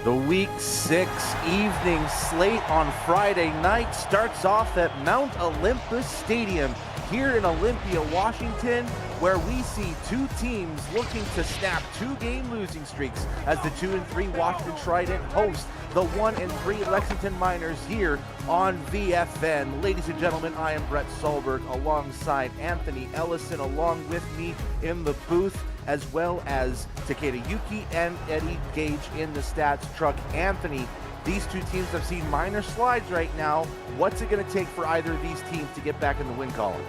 The Week 6 evening slate on Friday night starts off at Mount Olympus Stadium here in Olympia, Washington, where we see two teams looking to snap two-game losing streaks as the 2-3 Washington Trident host the 1-3 Lexington Miners here on VFN. Ladies and gentlemen, I am Brett Solberg alongside Anthony Ellison, along with me in the booth, as well as Takeda Yuki and Eddie Gage in the stats truck. Anthony, these two teams have seen minor slides right now. What's it going to take for either of these teams to get back in the win column?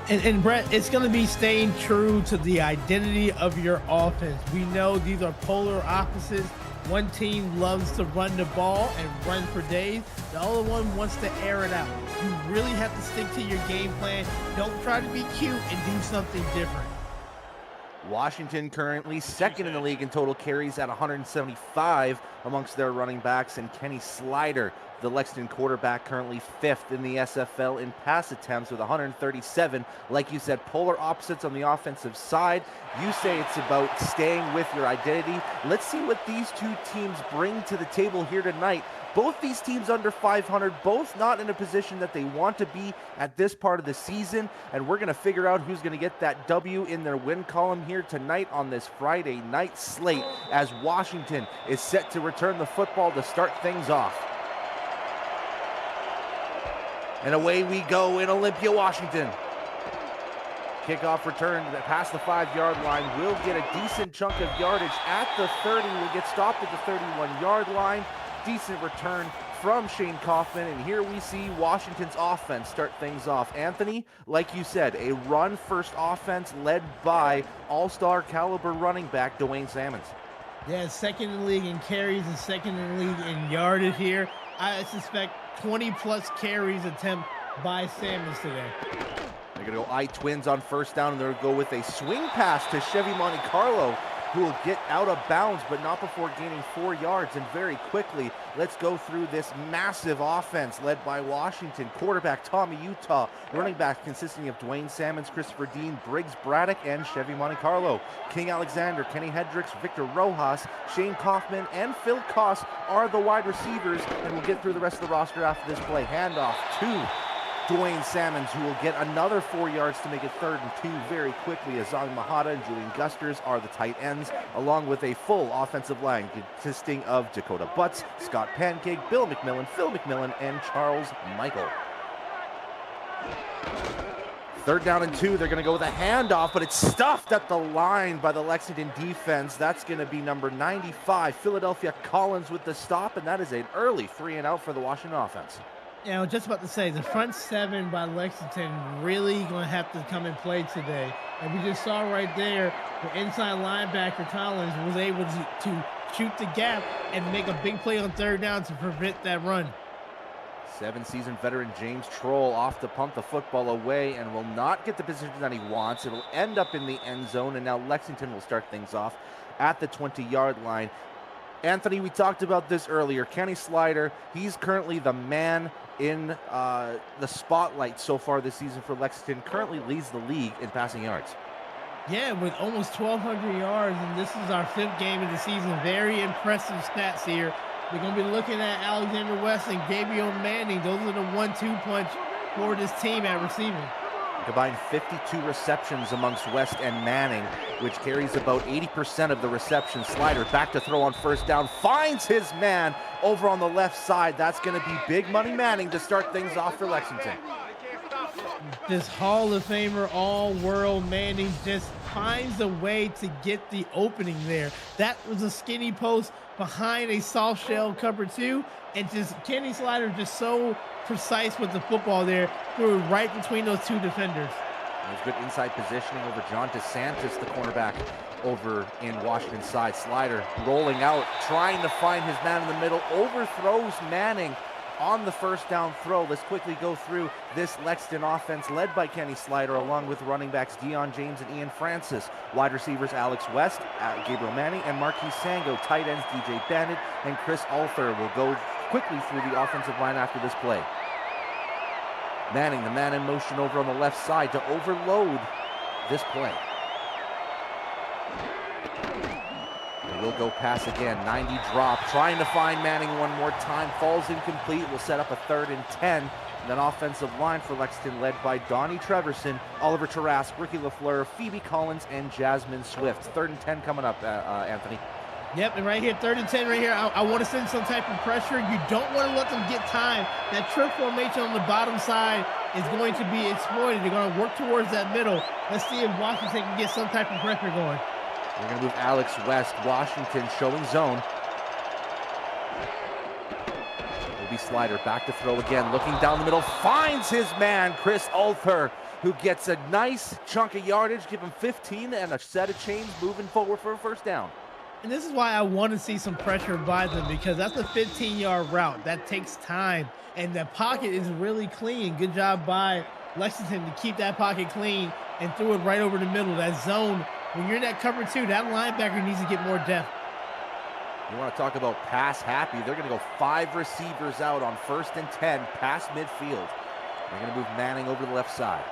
And Brett, it's going to be staying true to the identity of your offense. We know these are polar opposites. One team loves to run the ball and run for days. The other one wants to air it out. You really have to stick to your game plan. Don't try to be cute and do something different. Washington currently second in the league in total carries at 175 amongst their running backs, and Kenny Slider, the Lexington quarterback, currently fifth in the SFL in pass attempts with 137. Like you said, polar opposites on the offensive side. You say it's about staying with your identity. Let's see what these two teams bring to the table here tonight. Both these teams under 500, both not in a position that they want to be at this part of the season, and we're going to figure out who's going to get that W in their win column here tonight on this Friday night slate as Washington is set to return the football to start things off. And away we go in Olympia, Washington. Kickoff return past the 5-yard line will get a decent chunk of yardage at the 30. Will get stopped at the 31-yard line. Decent return from Shane Kaufman, and here we see Washington's offense start things off. Anthony, like you said, a run-first offense led by all-star caliber running back Dwayne Salmons. Yeah, second in the league in carries and second in the league in yardage here. I suspect 20-plus carries attempt by Salmons today. They're going to go I-twins on first down, and they'll go with a swing pass to Chevy Monte Carlo, who will get out of bounds, but not before gaining 4 yards. And very quickly, let's go through this massive offense led by Washington. Quarterback Tommy Utah, running back consisting of Dwayne Salmons, Christopher Dean, Briggs Braddock, and Chevy Monte Carlo. King Alexander, Kenny Hendricks, Victor Rojas, Shane Kaufman, and Phil Koss are the wide receivers, and we'll get through the rest of the roster after this play. Handoff to Dwayne Salmons, who will get another 4 yards to make it 3rd and 2 very quickly. Azang Mahata and Julian Gusters are the tight ends, along with a full offensive line consisting of Dakota Butts, Scott Pancake, Bill McMillan, Phil McMillan, and Charles Michael. 3rd down and 2, they're going to go with a handoff, but it's stuffed at the line by the Lexington defense. That's going to be number 95, Philadelphia Collins, with the stop, and that is an early 3-and-out for the Washington offense. Yeah, I was just about to say, the front seven by Lexington really going to have to come and play today. And we just saw right there, the inside linebacker Collins was able to shoot the gap and make a big play on 3rd down to prevent that run. 7-season veteran James Troll off to punt the football away and will not get the position that he wants. It'll end up in the end zone, and now Lexington will start things off at the 20-yard line. Anthony, we talked about this earlier. Kenny Slider, he's currently the man in the spotlight so far this season for Lexington. Currently leads the league in passing yards. Yeah, with almost 1,200 yards, and this is our 5th game of the season. Very impressive stats here. We're going to be looking at Alexander West and Gabriel Manning. Those are the 1-2 punch for this team at receiving. Combined 52 receptions amongst West and Manning, which carries about 80% of the receptions. Slider back to throw on first down, finds his man over on the left side. That's going to be Big Money Manning to start things off for Lexington. This Hall of Famer, all-world Manning just finds a way to get the opening there. That was a skinny post behind a soft shell cover 2, and just Kenny Slider just so precise with the football there, threw it right between those two defenders. There's good inside positioning over John DeSantis, the cornerback over in Washington's side. Slider rolling out, trying to find his man in the middle, overthrows Manning on the first down throw. Let's quickly go through this Lexington offense led by Kenny Slider, along with running backs Deion James and Ian Francis. Wide receivers Alex West, Gabriel Manning, and Marquis Sango. Tight ends DJ Bandit and Chris Alther will go quickly through the offensive line after this play. Manning, the man in motion over on the left side to overload this play. Will go pass again, 90 drop, trying to find Manning one more time, falls incomplete, will set up a 3rd and 10. And then offensive line for Lexington led by Donnie Treverson, Oliver Tarask, Ricky LaFleur, Phoebe Collins, and Jasmine Swift. 3rd and 10 coming up, Anthony. Yep, and right here, 3rd and 10 right here. I want to send some type of pressure. You don't want to let them get time. That trip formation on the bottom side is going to be exploited. They're going to work towards that middle. Let's see if Washington can get some type of pressure going. We're going to move Alex West. Washington showing zone. Will be Slider back to throw again. Looking down the middle. Finds his man, Chris Ulther, who gets a nice chunk of yardage. Give him 15 and a set of chains moving forward for a 1st down. And this is why I want to see some pressure by them, because that's a 15-yard route. That takes time. And the pocket is really clean. Good job by Lexington to keep that pocket clean and threw it right over the middle. That zone, when you're in that cover 2, that linebacker needs to get more depth. You want to talk about pass happy. They're going to go 5 receivers out on 1st and 10, past midfield. They're going to move Manning over to the left side.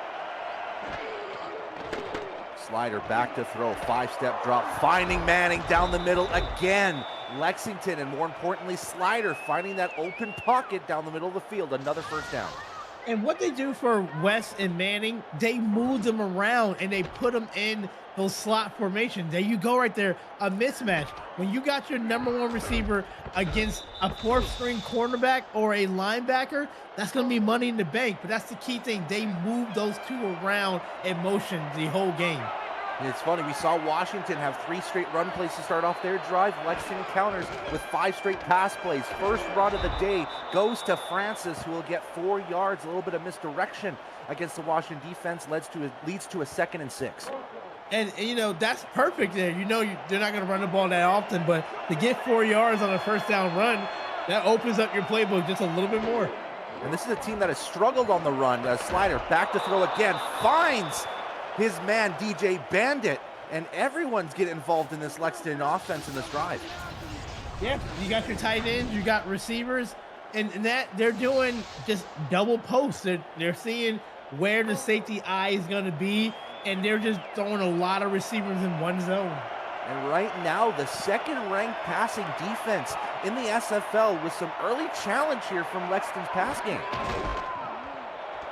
Slider back to throw, 5-step drop, finding Manning down the middle again. Lexington, and more importantly, Slider finding that open pocket down the middle of the field. Another 1st down. And what they do for West and Manning, they move them around and they put them in those slot formations. There you go right there, a mismatch. When you got your #1 receiver against a 4th-string cornerback or a linebacker, that's going to be money in the bank. But that's the key thing. They move those 2 around in motion the whole game. And it's funny, we saw Washington have 3 straight run plays to start off their drive. Lexington counters with 5 straight pass plays. First run of the day goes to Francis, who will get 4 yards. A little bit of misdirection against the Washington defense leads to a 2nd and 6. And you know, that's perfect there. You know, they're not going to run the ball that often, but to get 4 yards on a 1st down run, that opens up your playbook just a little bit more. And this is a team that has struggled on the run. Slider back to throw again, finds his man DJ Bandit, and everyone's getting involved in this Lexington offense in this drive. Yeah, you got your tight ends, you got receivers, and that they're doing just double posts. They're seeing where the safety eye is going to be, and they're just throwing a lot of receivers in one zone. And right now, the 2nd-ranked passing defense in the SFL with some early challenge here from Lexington's pass game.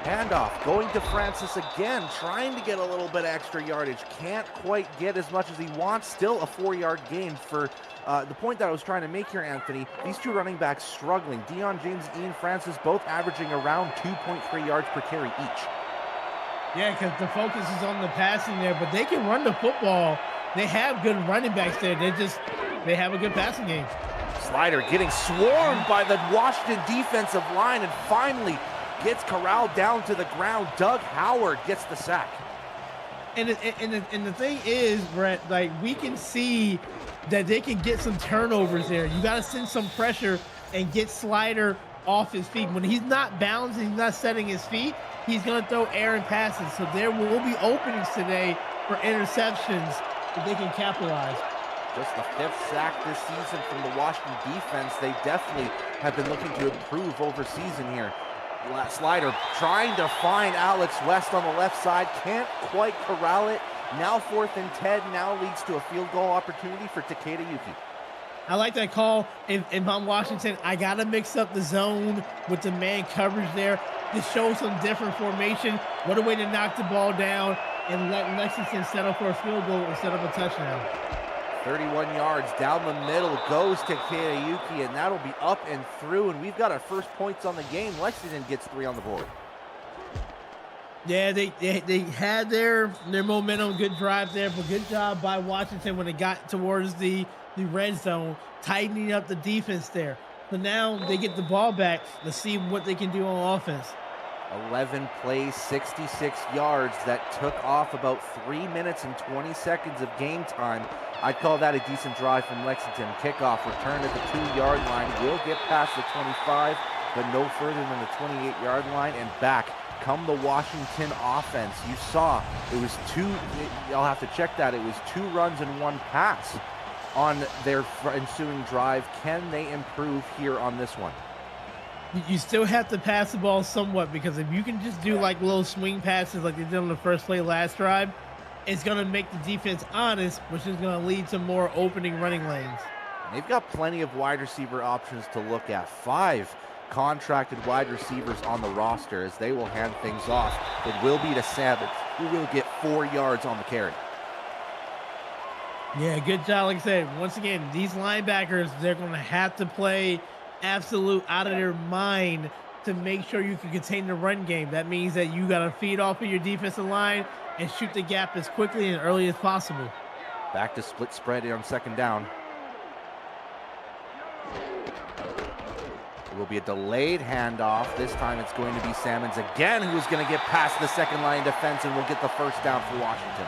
Handoff going to Francis again, trying to get a little bit of extra yardage. Can't quite get as much as he wants. Still a 4-yard gain for the point that I was trying to make here, Anthony. These 2 running backs struggling. Deion James and Ian Francis both averaging around 2.3 yards per carry each. Yeah, because the focus is on the passing there, but they can run the football. They have good running backs there. They have a good passing game. Slider getting swarmed by the Washington defensive line and finally gets corralled down to the ground. Doug Howard gets the sack. And the thing is, Brett, like, we can see that they can get some turnovers there. You got to send some pressure and get Slider off his feet. When he's not balancing, he's not setting his feet, he's going to throw errant passes. So there will be openings today for interceptions that they can capitalize. Just the 5th sack this season from the Washington defense. They definitely have been looking to improve over season here. Slider trying to find Alex West on the left side. Can't quite corral it. Now 4th and 10. Now leads to a field goal opportunity for Takeda Yuki. I like that call. If I'm Washington, I got to mix up the zone with the man coverage there to show some different formation. What a way to knock the ball down and let Lexington settle for a field goal instead of a touchdown. 31 yards down the middle goes to Kayuki, and that'll be up and through, and we've got our first points on the game. Lexington gets 3 on the board. Yeah, they had their momentum, good drive there, but good job by Washington when it got towards the red zone, tightening up the defense there. So now they get the ball back. Let's see what they can do on offense. 11 plays, 66 yards. That took off about 3 minutes and 20 seconds of game time. I'd call that a decent drive from Lexington. Kickoff, return at the 2-yard line. Will get past the 25, but no further than the 28-yard line, and back come the Washington offense. You saw it was 2, I'll have to check that. It was 2 runs and 1 pass on their ensuing drive. Can they improve here on this one? You still have to pass the ball somewhat, because if you can just do like little swing passes like they did on the first play last drive, it's going to make the defense honest, which is going to lead to more opening running lanes. They've got plenty of wide receiver options to look at. 5 contracted wide receivers on the roster as they will hand things off. It will be to Savage, who will get 4 yards on the carry. Yeah, good job. Like I said, once again, these linebackers, they're going to have to play absolute out of their mind to make sure you can contain the run game. That means that you got to feed off of your defensive line and shoot the gap as quickly and early as possible. Back to split spread on second down. It will be a delayed handoff. This time it's going to be Salmons again, who's going to get past the second line defense and will get the first down for Washington.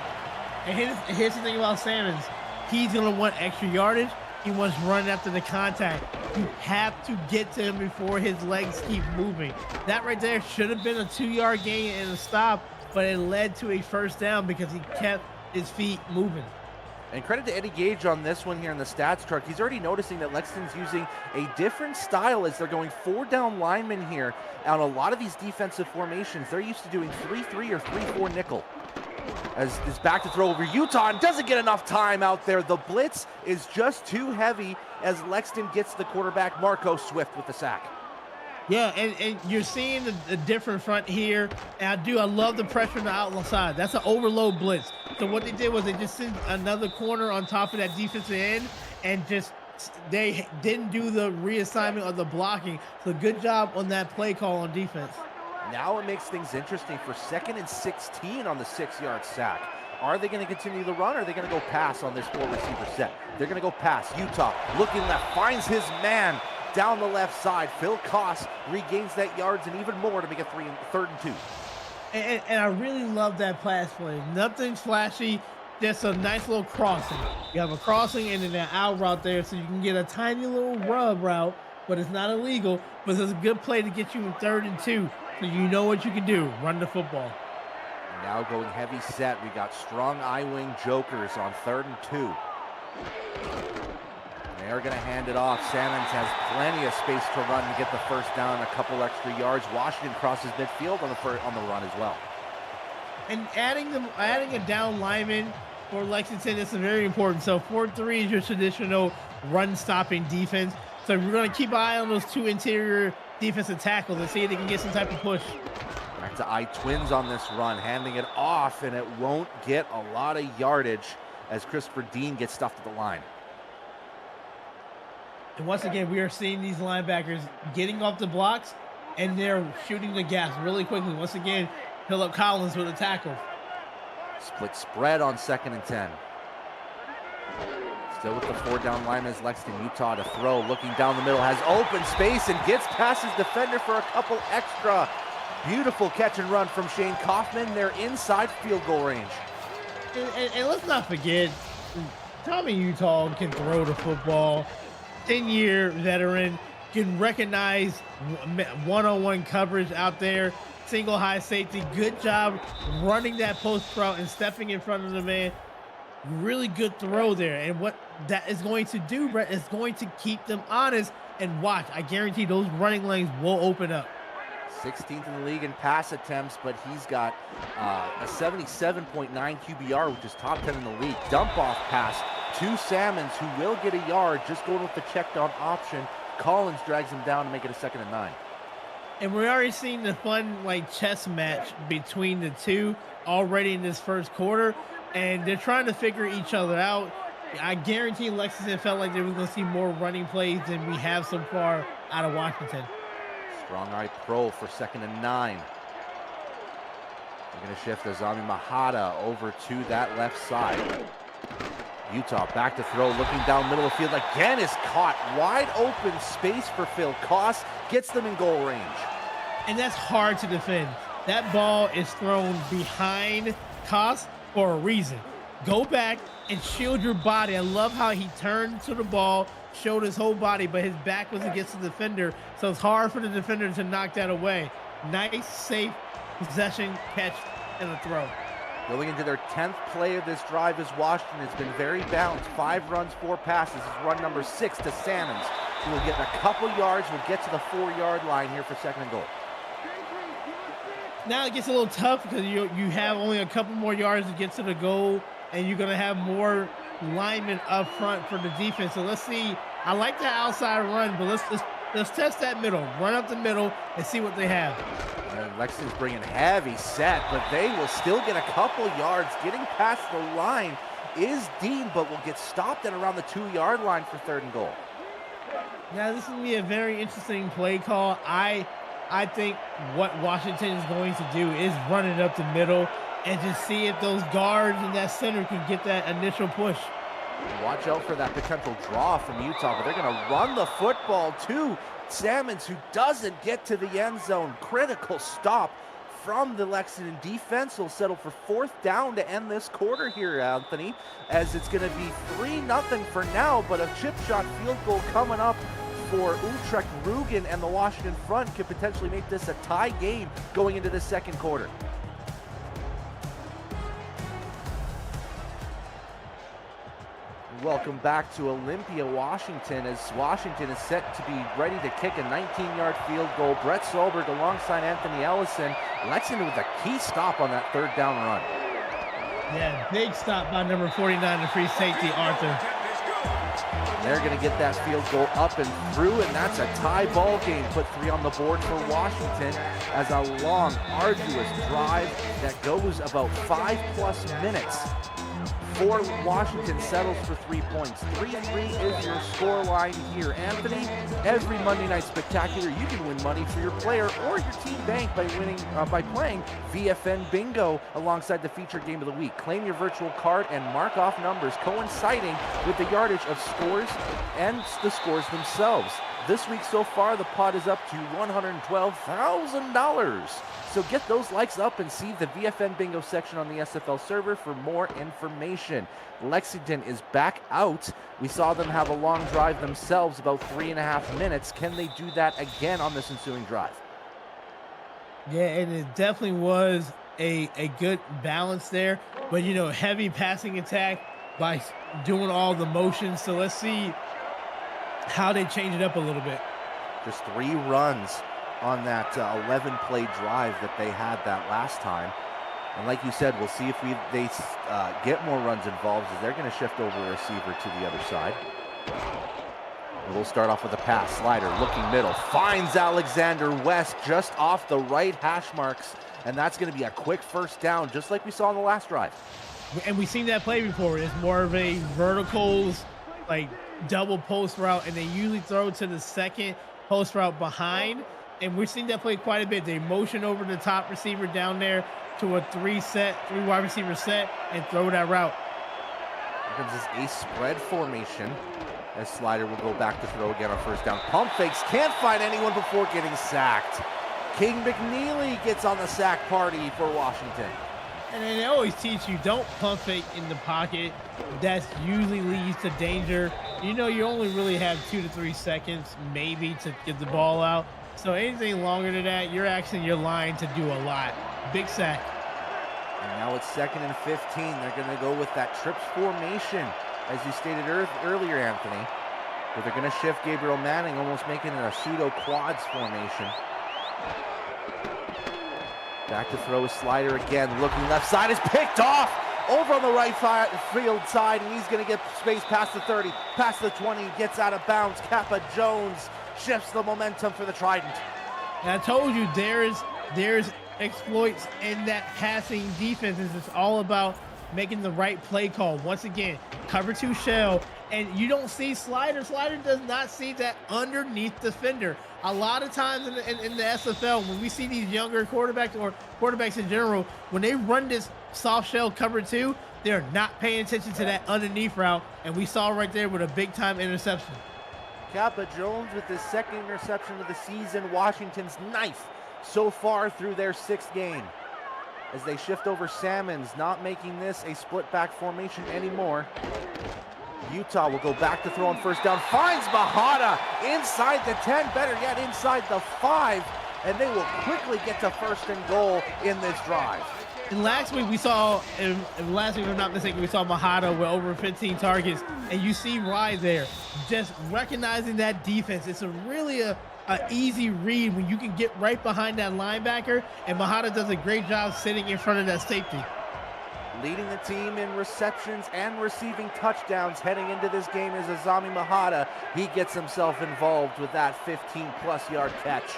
And here's the thing about Salmons. He's going to want extra yardage. He wants running after the contact. You have to get to him before his legs keep moving. That right there should have been a 2-yard gain and a stop, but it led to a first down because he kept his feet moving. And credit to Eddie Gage on this one here in the stats chart. He's already noticing that Lexington's using a different style as they're going 4 down linemen here on a lot of these defensive formations. They're used to doing 3-3 or 3-4 nickel. As is back to throw over Utah and doesn't get enough time out there. The blitz is just too heavy as Lexington gets the quarterback, Marco Swift, with the sack. Yeah, and you're seeing the different front here. And I love the pressure on the outside. That's an overload blitz. So what they did was they just sent another corner on top of that defensive end and just they didn't do the reassignment of the blocking. So good job on that play call on defense. Now it makes things interesting for 2nd and 16 on the 6-yard sack. Are they going to continue the run, or are they going to go pass on this 4-receiver set? They're going to go pass. Utah looking left, finds his man down the left side. Phil Koss regains that yards and even more to make it 3rd and 2. And I really love that pass play. Nothing flashy, just a nice little crossing. You have a crossing and then an out route there, so you can get a tiny little rub route, but it's not illegal. But it's a good play to get you in 3rd and 2. So you know what you can do, run the football. Now going heavy set, we got strong I-wing jokers on 3rd and 2. They're going to hand it off. Salmons has plenty of space to run to get the first down and a couple extra yards. Washington crosses midfield on the run as well. And adding a down lineman for Lexington is very important. So 4-3 is your traditional run-stopping defense. So we're going to keep an eye on those 2 interior defensive tackles and see if they can get some type of push. Back to I-Twins on this run, handing it off, and it won't get a lot of yardage as Christopher Dean gets stuffed at the line. And once again, we are seeing these linebackers getting off the blocks, and they're shooting the gas really quickly. Once again, Phillip Collins with a tackle. Split spread on 2nd and 10. Still with the 4 down linemen is Lexington. Utah to throw, looking down the middle, has open space and gets past his defender for a couple extra. Beautiful catch and run from Shane Kaufman. They're inside field goal range. And let's not forget, Tommy Utah can throw the football. 10-year veteran, can recognize one-on-one coverage out there. Single high safety. Good job running that post route and stepping in front of the man. Really good throw there. And what that is going to do, Brett, is going to keep them honest. And watch, I guarantee those running lanes will open up. 16th in the league in pass attempts, but he's got a 77.9 QBR, which is top 10 in the league. Dump off pass to Salmons, who will get a yard, just going with the check down option. Collins drags him down to make it a 2nd and 9. And we're already seeing the fun chess match between the two already in this first quarter, and they're trying to figure each other out. I guarantee Lexington felt like they were going to see more running plays than we have so far out of Washington. Strong eye pro for 2nd and 9. They're going to shift Azami Mahada over to that left side. Utah back to throw, looking down middle of the field. Again is caught. Wide open space for Phil Koss. Gets them in goal range. And that's hard to defend. That ball is thrown behind Koss for a reason. Go back and shield your body. I love how he turned to the ball, showed his whole body, but his back was against the defender, so it's hard for the defender to knock that away. Nice, safe possession, catch, and a throw. Going into their 10th play of this drive is Washington. It's been very balanced. 5 runs, 4 passes. This is run number 6 to Salmons, who will get a couple yards, will get to the 4-yard line here for 2nd and goal. Now it gets a little tough because you have only a couple more yards to get to the goal, and you're gonna have more linemen up front for the defense. So let's see. I like the outside run, but let's test that middle. Run up the middle and see what they have. And Lexington's bringing heavy set, but they will still get a couple yards. Getting past the line is Dean, but will get stopped at around the 2-yard line for 3rd and goal. Now this is gonna be a very interesting play call. I think what Washington is going to do is run it up the middle and just see if those guards in that center can get that initial push. Watch out for that potential draw from Utah, but they're going to run the football to Salmons, who doesn't get to the end zone. Critical stop from the Lexington defense. Will settle for 4th down to end this quarter here, Anthony, as it's going to be 3-0 for now, but a chip shot field goal coming up for Utrecht. Rugen and the Washington front could potentially make this a tie game going into the 2nd quarter. Welcome back to Olympia, Washington, as Washington is set to be ready to kick a 19-yard field goal. Brett Solberg alongside Anthony Ellison. Lexington with a key stop on that 3rd down run. Yeah, big stop by number 49, the free safety, Arthur. They're going to get that field goal up and through, and that's a tie ball game. Put 3 on the board for Washington as a long, arduous drive that goes about 5+ minutes. For Washington settles for 3 points. 3-3 is your score line here. Anthony, every Monday Night Spectacular, you can win money for your player or your team bank by playing VFN Bingo alongside the featured game of the week. Claim your virtual card and mark off numbers coinciding with the yardage of scores and the scores themselves. This week so far, the pot is up to $112,000. So get those likes up and see the VFN Bingo section on the SFL server for more information. Lexington is back out. We saw them have a long drive themselves, about 3.5 minutes. Can they do that again on this ensuing drive? Yeah, and it definitely was a good balance there. But, you know, heavy passing attack by doing all the motions. So let's see how they change it up a little bit. Just 3 runs on that 11-play drive that they had that last time. And like you said, we'll see if they get more runs involved, as they're going to shift over a receiver to the other side. We'll start off with a pass. Slider looking middle, finds Alexander West just off the right hash marks, and that's going to be a quick 1st down, just like we saw in the last drive. And we've seen that play before. It's more of a verticals, like double post route, and they usually throw to the 2nd post route behind. And we've seen that play quite a bit. They motion over the top receiver down there to a 3 wide receiver set, and throw that route. Here comes this ace spread formation, as Slider will go back to throw again on 1st down. Pump fakes, can't find anyone before getting sacked. King McNeely gets on the sack party for Washington. And they always teach you, don't pump fake in the pocket. That usually leads to danger. You know, you only really have 2 to 3 seconds maybe to get the ball out. So anything longer than that, you're asking your line to do a lot. Big sack. And now it's 2nd and 15. They're going to go with that trips formation, as you stated earlier, Anthony. But they're going to shift Gabriel Manning, almost making it a pseudo quads formation. Back to throw, Slider again, looking left side, is picked off over on the right field side, and he's going to get space past the 30, past the 20, gets out of bounds. Kappa Jones shifts the momentum for the Trident. And I told you, there's exploits in that passing defense. It's all about making the right play call. Once again, cover 2 shell, and you don't see Slider. Slider does not see that underneath defender. A lot of times in the SFL, when we see these younger quarterbacks or quarterbacks in general, when they run this soft shell cover 2, they're not paying attention to that underneath route, and we saw right there with a big-time interception. Kappa Jones with his 2nd interception of the season, Washington's 9th so far through their 6th game. As they shift over Salmons, not making this a split back formation anymore. Utah will go back to throw on 1st down, finds Mahada inside the 10, better yet inside the 5, and they will quickly get to 1st and goal in this drive. And last week we saw, if I'm not mistaken, we saw Mahada with over 15 targets, and you see why there. Just recognizing that defense. It's really a an easy read when you can get right behind that linebacker, and Mahada does a great job sitting in front of that safety. Leading the team in receptions and receiving touchdowns heading into this game is Azami Mahada. He gets himself involved with that 15-plus yard catch.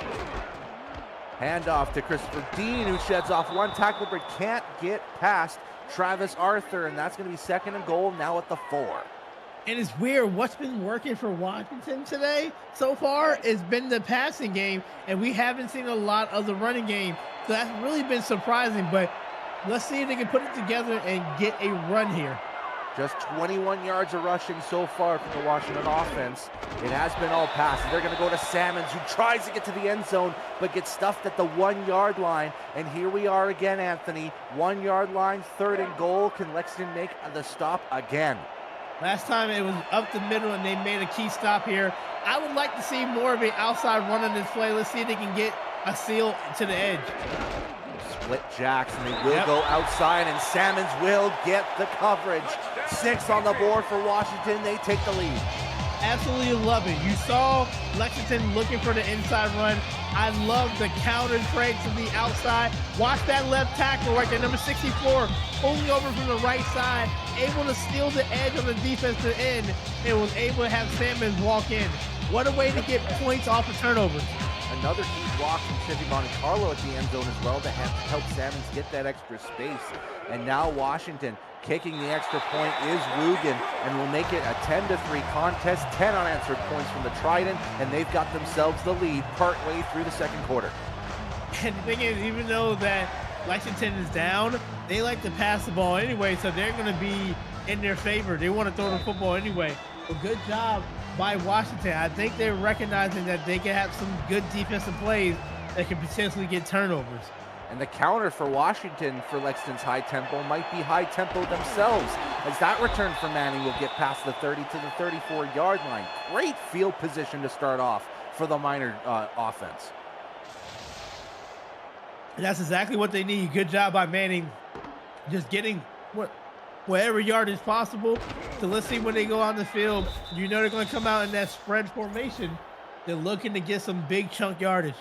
Handoff to Christopher Dean, who sheds off one tackle but can't get past Travis Arthur, and that's going to be 2nd and goal now at the 4. And it's weird, what's been working for Washington today so far has been the passing game, and we haven't seen a lot of the running game. So that's really been surprising, but let's see if they can put it together and get a run here. Just 21 yards of rushing so far from the Washington offense. It has been all passes. They're going to go to Salmons, who tries to get to the end zone, but gets stuffed at the 1-yard line. And here we are again, Anthony. 1-yard line, 3rd and goal. Can Lexington make the stop again? Last time it was up the middle, and they made a key stop here. I would like to see more of an outside run on this play. Let's see if they can get a seal to the edge. Split jacks, and they will go outside, and Salmons will get the coverage. 6 on the board for Washington. They take the lead. Absolutely love it. You saw Lexington looking for the inside run. I love the counter trade to the outside. Watch that left tackle right there, number 64, pulling over from the right side, able to steal the edge on the defensive end, and was able to have Salmons walk in. What a way to get points off of turnovers. Another key block from Chevy Monte Carlo at the end zone as well to help Salmons get that extra space. And now Washington kicking the extra point is Rugen, and will make it a 10-3 contest. 10 unanswered points from the Trident, and they've got themselves the lead partway through the 2nd quarter. And the thing is, even though that Lexington is down, they like to pass the ball anyway, so they're going to be in their favor. They want to throw the football anyway. But good job by Washington. I think they're recognizing that they can have some good defensive plays that can potentially get turnovers. And the counter for Washington for Lexington's high tempo might be high tempo themselves, as that return for Manning will get past the 30 to the 34-yard line. Great field position to start off for the Miner offense. And that's exactly what they need. Good job by Manning, just getting whatever yard is possible. So let's see when they go on the field. You know they're going to come out in that spread formation. They're looking to get some big chunk yardage.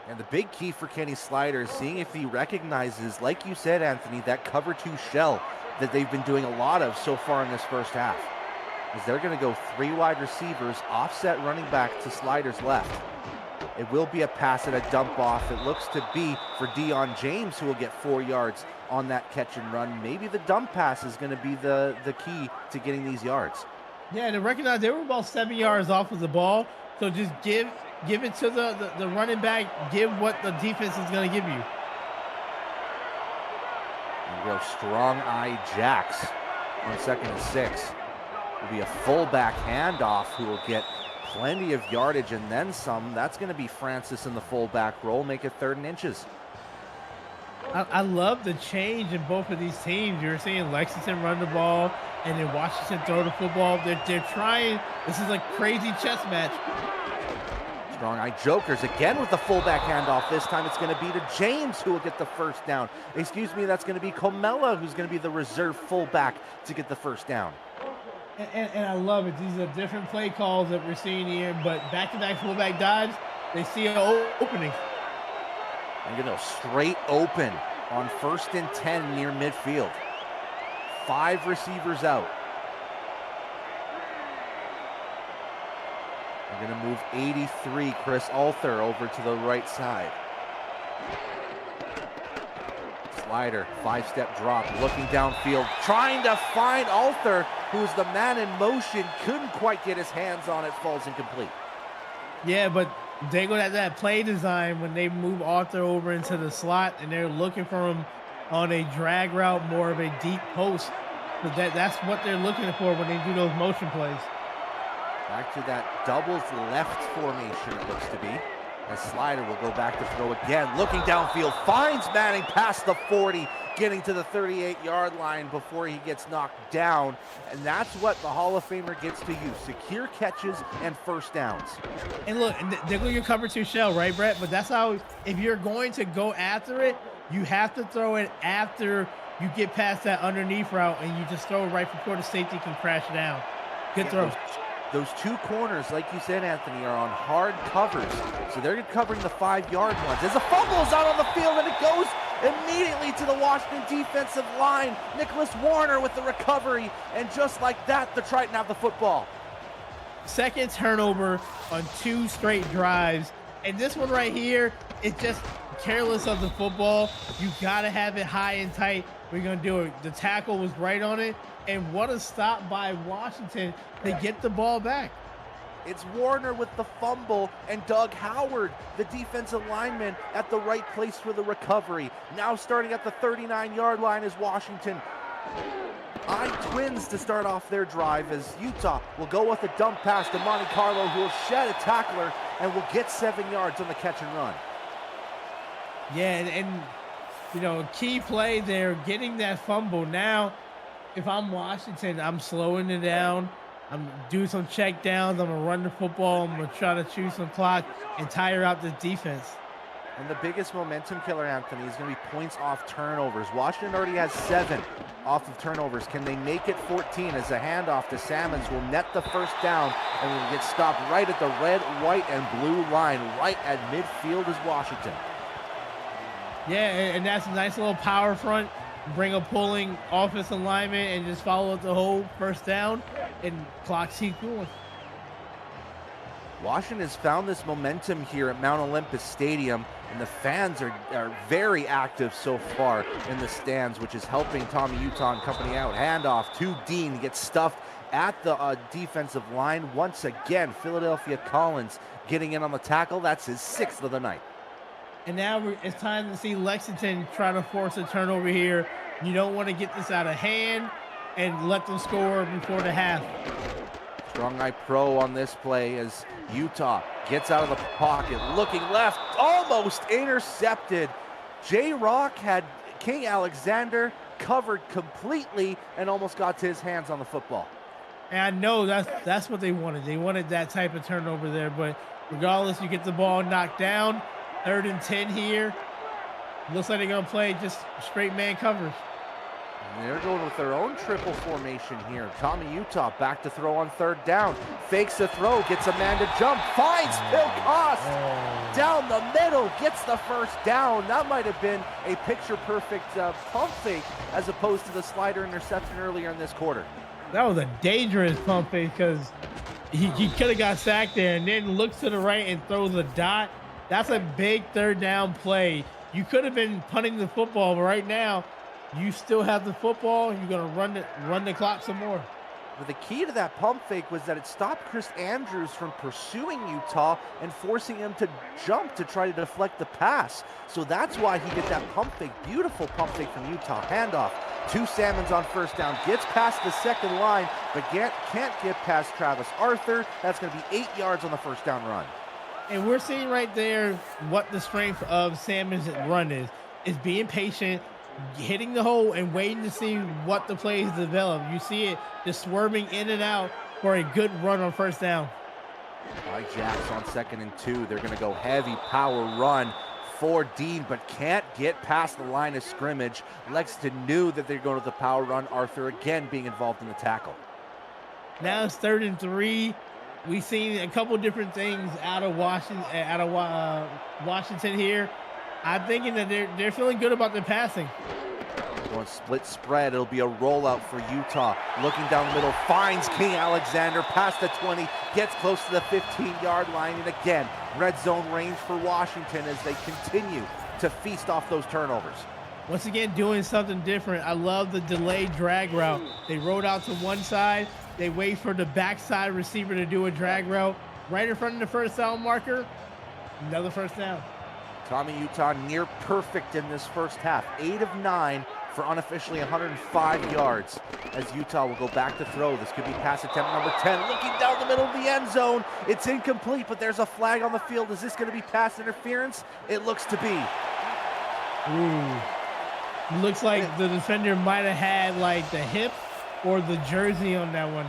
And the big key for Kenny Slider is seeing if he recognizes, like you said, Anthony, that cover 2 shell that they've been doing a lot of so far in this first half. As they're going to go 3 wide receivers, offset running back to Slider's left. It will be a pass and a dump off. It looks to be for Deion James, who will get 4 yards on that catch and run. Maybe the dump pass is going to be the key to getting these yards. Yeah, and to recognize they were about 7 yards off of the ball. So just give it to the running back. Give what the defense is going to give you. And real strong-eye jacks on 2nd and 6. Will be a fullback handoff who will get plenty of yardage and then some. That's going to be Francis in the fullback role. Make it 3rd and inches. I love the change in both of these teams. You're seeing Lexington run the ball and then Washington throw the football. They're trying. This is a crazy chess match. Strong-eye jokers again with the fullback handoff. This time it's going to be to James, who will get the first down. Excuse me, that's going to be Comella, who's going to be the reserve fullback to get the first down. And I love it. These are different play calls that we're seeing here, but back-to-back fullback dives, they see an opening. I'm going to go straight open on 1st and 10 near midfield. 5 receivers out. They're going to move 83, Chris Arthur, over to the right side. Slider, 5-step drop, looking downfield, trying to find Arthur, who's the man in motion, couldn't quite get his hands on it, falls incomplete. Yeah, but they go at that play design when they move Arthur over into the slot, and they're looking for him on a drag route, more of a deep post. But that's what they're looking for when they do those motion plays. Back to that doubles left formation, it looks to be. As Slider will go back to throw again, looking downfield, finds Manning past the 40, getting to the 38-yard line before he gets knocked down. And that's what the Hall of Famer gets to use, secure catches and first downs. And look, they're going to cover 2 shell, right, Brett? But that's how, if you're going to go after it, you have to throw it after you get past that underneath route, and you just throw it right before the safety can crash down. Good throw. Those two corners, like you said, Anthony, are on hard covers. So they're covering the 5-yard ones. As a fumble is out on the field, and it goes immediately to the Washington defensive line. Nicholas Warner with the recovery, and just like that, the Triton have the football. Second turnover on 2 straight drives. And this one right here is just careless of the football. You got to have it high and tight. We're going to do it. The tackle was right on it. And what a stop by Washington to get the ball back. It's Warner with the fumble and Doug Howard, the defensive lineman, at the right place for the recovery. Now starting at the 39-yard line is Washington. Twins to start off their drive as Utah will go with a dump pass to Monte Carlo, who will shed a tackler and will get 7 yards on the catch and run. Yeah, and you know, key play there, getting that fumble. Now, if I'm Washington, I'm slowing it down. I'm doing some check downs. I'm going to run the football. I'm going to try to chew some clock and tire out this defense. And the biggest momentum killer, Anthony, is going to be points off turnovers. Washington already has 7 off of turnovers. Can they make it 14 as a handoff to Salmons will net the first down and will get stopped right at the red, white, and blue line, right at midfield is Washington. Yeah, and that's a nice little power front. Bring a pulling offensive lineman and just follow up the whole first down, and clock keeps going. Washington has found this momentum here at Mount Olympus Stadium, and the fans are very active so far in the stands, which is helping Tommy Utah and company out. Handoff to Dean, gets stuffed at the defensive line. Once again, Philadelphia Collins getting in on the tackle. That's his 6th of the night. And now it's time to see Lexington try to force a turnover here. You don't want to get this out of hand and let them score before the half. Strong eye pro on this play as Utah gets out of the pocket, looking left, almost intercepted. J-Rock had King Alexander covered completely and almost got to his hands on the football. And I know that's what they wanted. They wanted that type of turnover there, but regardless, you get the ball knocked down. 3rd and 10 here. Looks like they're going to play just straight man covers. And they're going with their own triple formation here. Tommy Utah back to throw on 3rd down. Fakes a throw, gets a man to jump, finds Phil Koss down the middle, gets the first down. That might have been a picture-perfect pump fake as opposed to the slider interception earlier in this quarter. That was a dangerous pump fake because he could have got sacked there and then looks to the right and throws a dot. That's a big 3rd down play. You could have been punting the football, but right now you still have the football. You're going to run the clock some more. But the key to that pump fake was that it stopped Chris Andrews from pursuing Utah and forcing him to jump to try to deflect the pass. So that's why he did that pump fake. Beautiful pump fake from Utah. Handoff to Salmons on 1st down. Gets past the 2nd line, but can't get past Travis Arthur. That's going to be 8 yards on the 1st down run. And we're seeing right there what the strength of Salmon's run is being patient, hitting the hole, and waiting to see what the plays develop. You see it just swerving in and out for a good run on 1st down. By Jacks on 2nd and 2. They're going to go heavy power run for Dean, but can't get past the line of scrimmage. Lexington knew that they're going to the power run. Arthur again being involved in the tackle. Now it's 3rd and 3. We've seen a couple different things out of Washington here. I'm thinking that they're feeling good about their passing. Going split spread, it'll be a rollout for Utah. Looking down the middle, finds King Alexander past the 20, gets close to the 15-yard line, and again, red zone range for Washington as they continue to feast off those turnovers. Once again, doing something different. I love the delayed drag route. They rode out to one side. They wait for the backside receiver to do a drag route. Right in front of the 1st down marker, another 1st down. Tommy Utah near perfect in this first half. 8 of 9 for unofficially 105 yards as Utah will go back to throw. This could be pass attempt number 10. Looking down the middle of the end zone. It's incomplete, but there's a flag on the field. Is this going to be pass interference? It looks to be. Ooh. Looks like the defender might have had like the hip or the jersey on that one.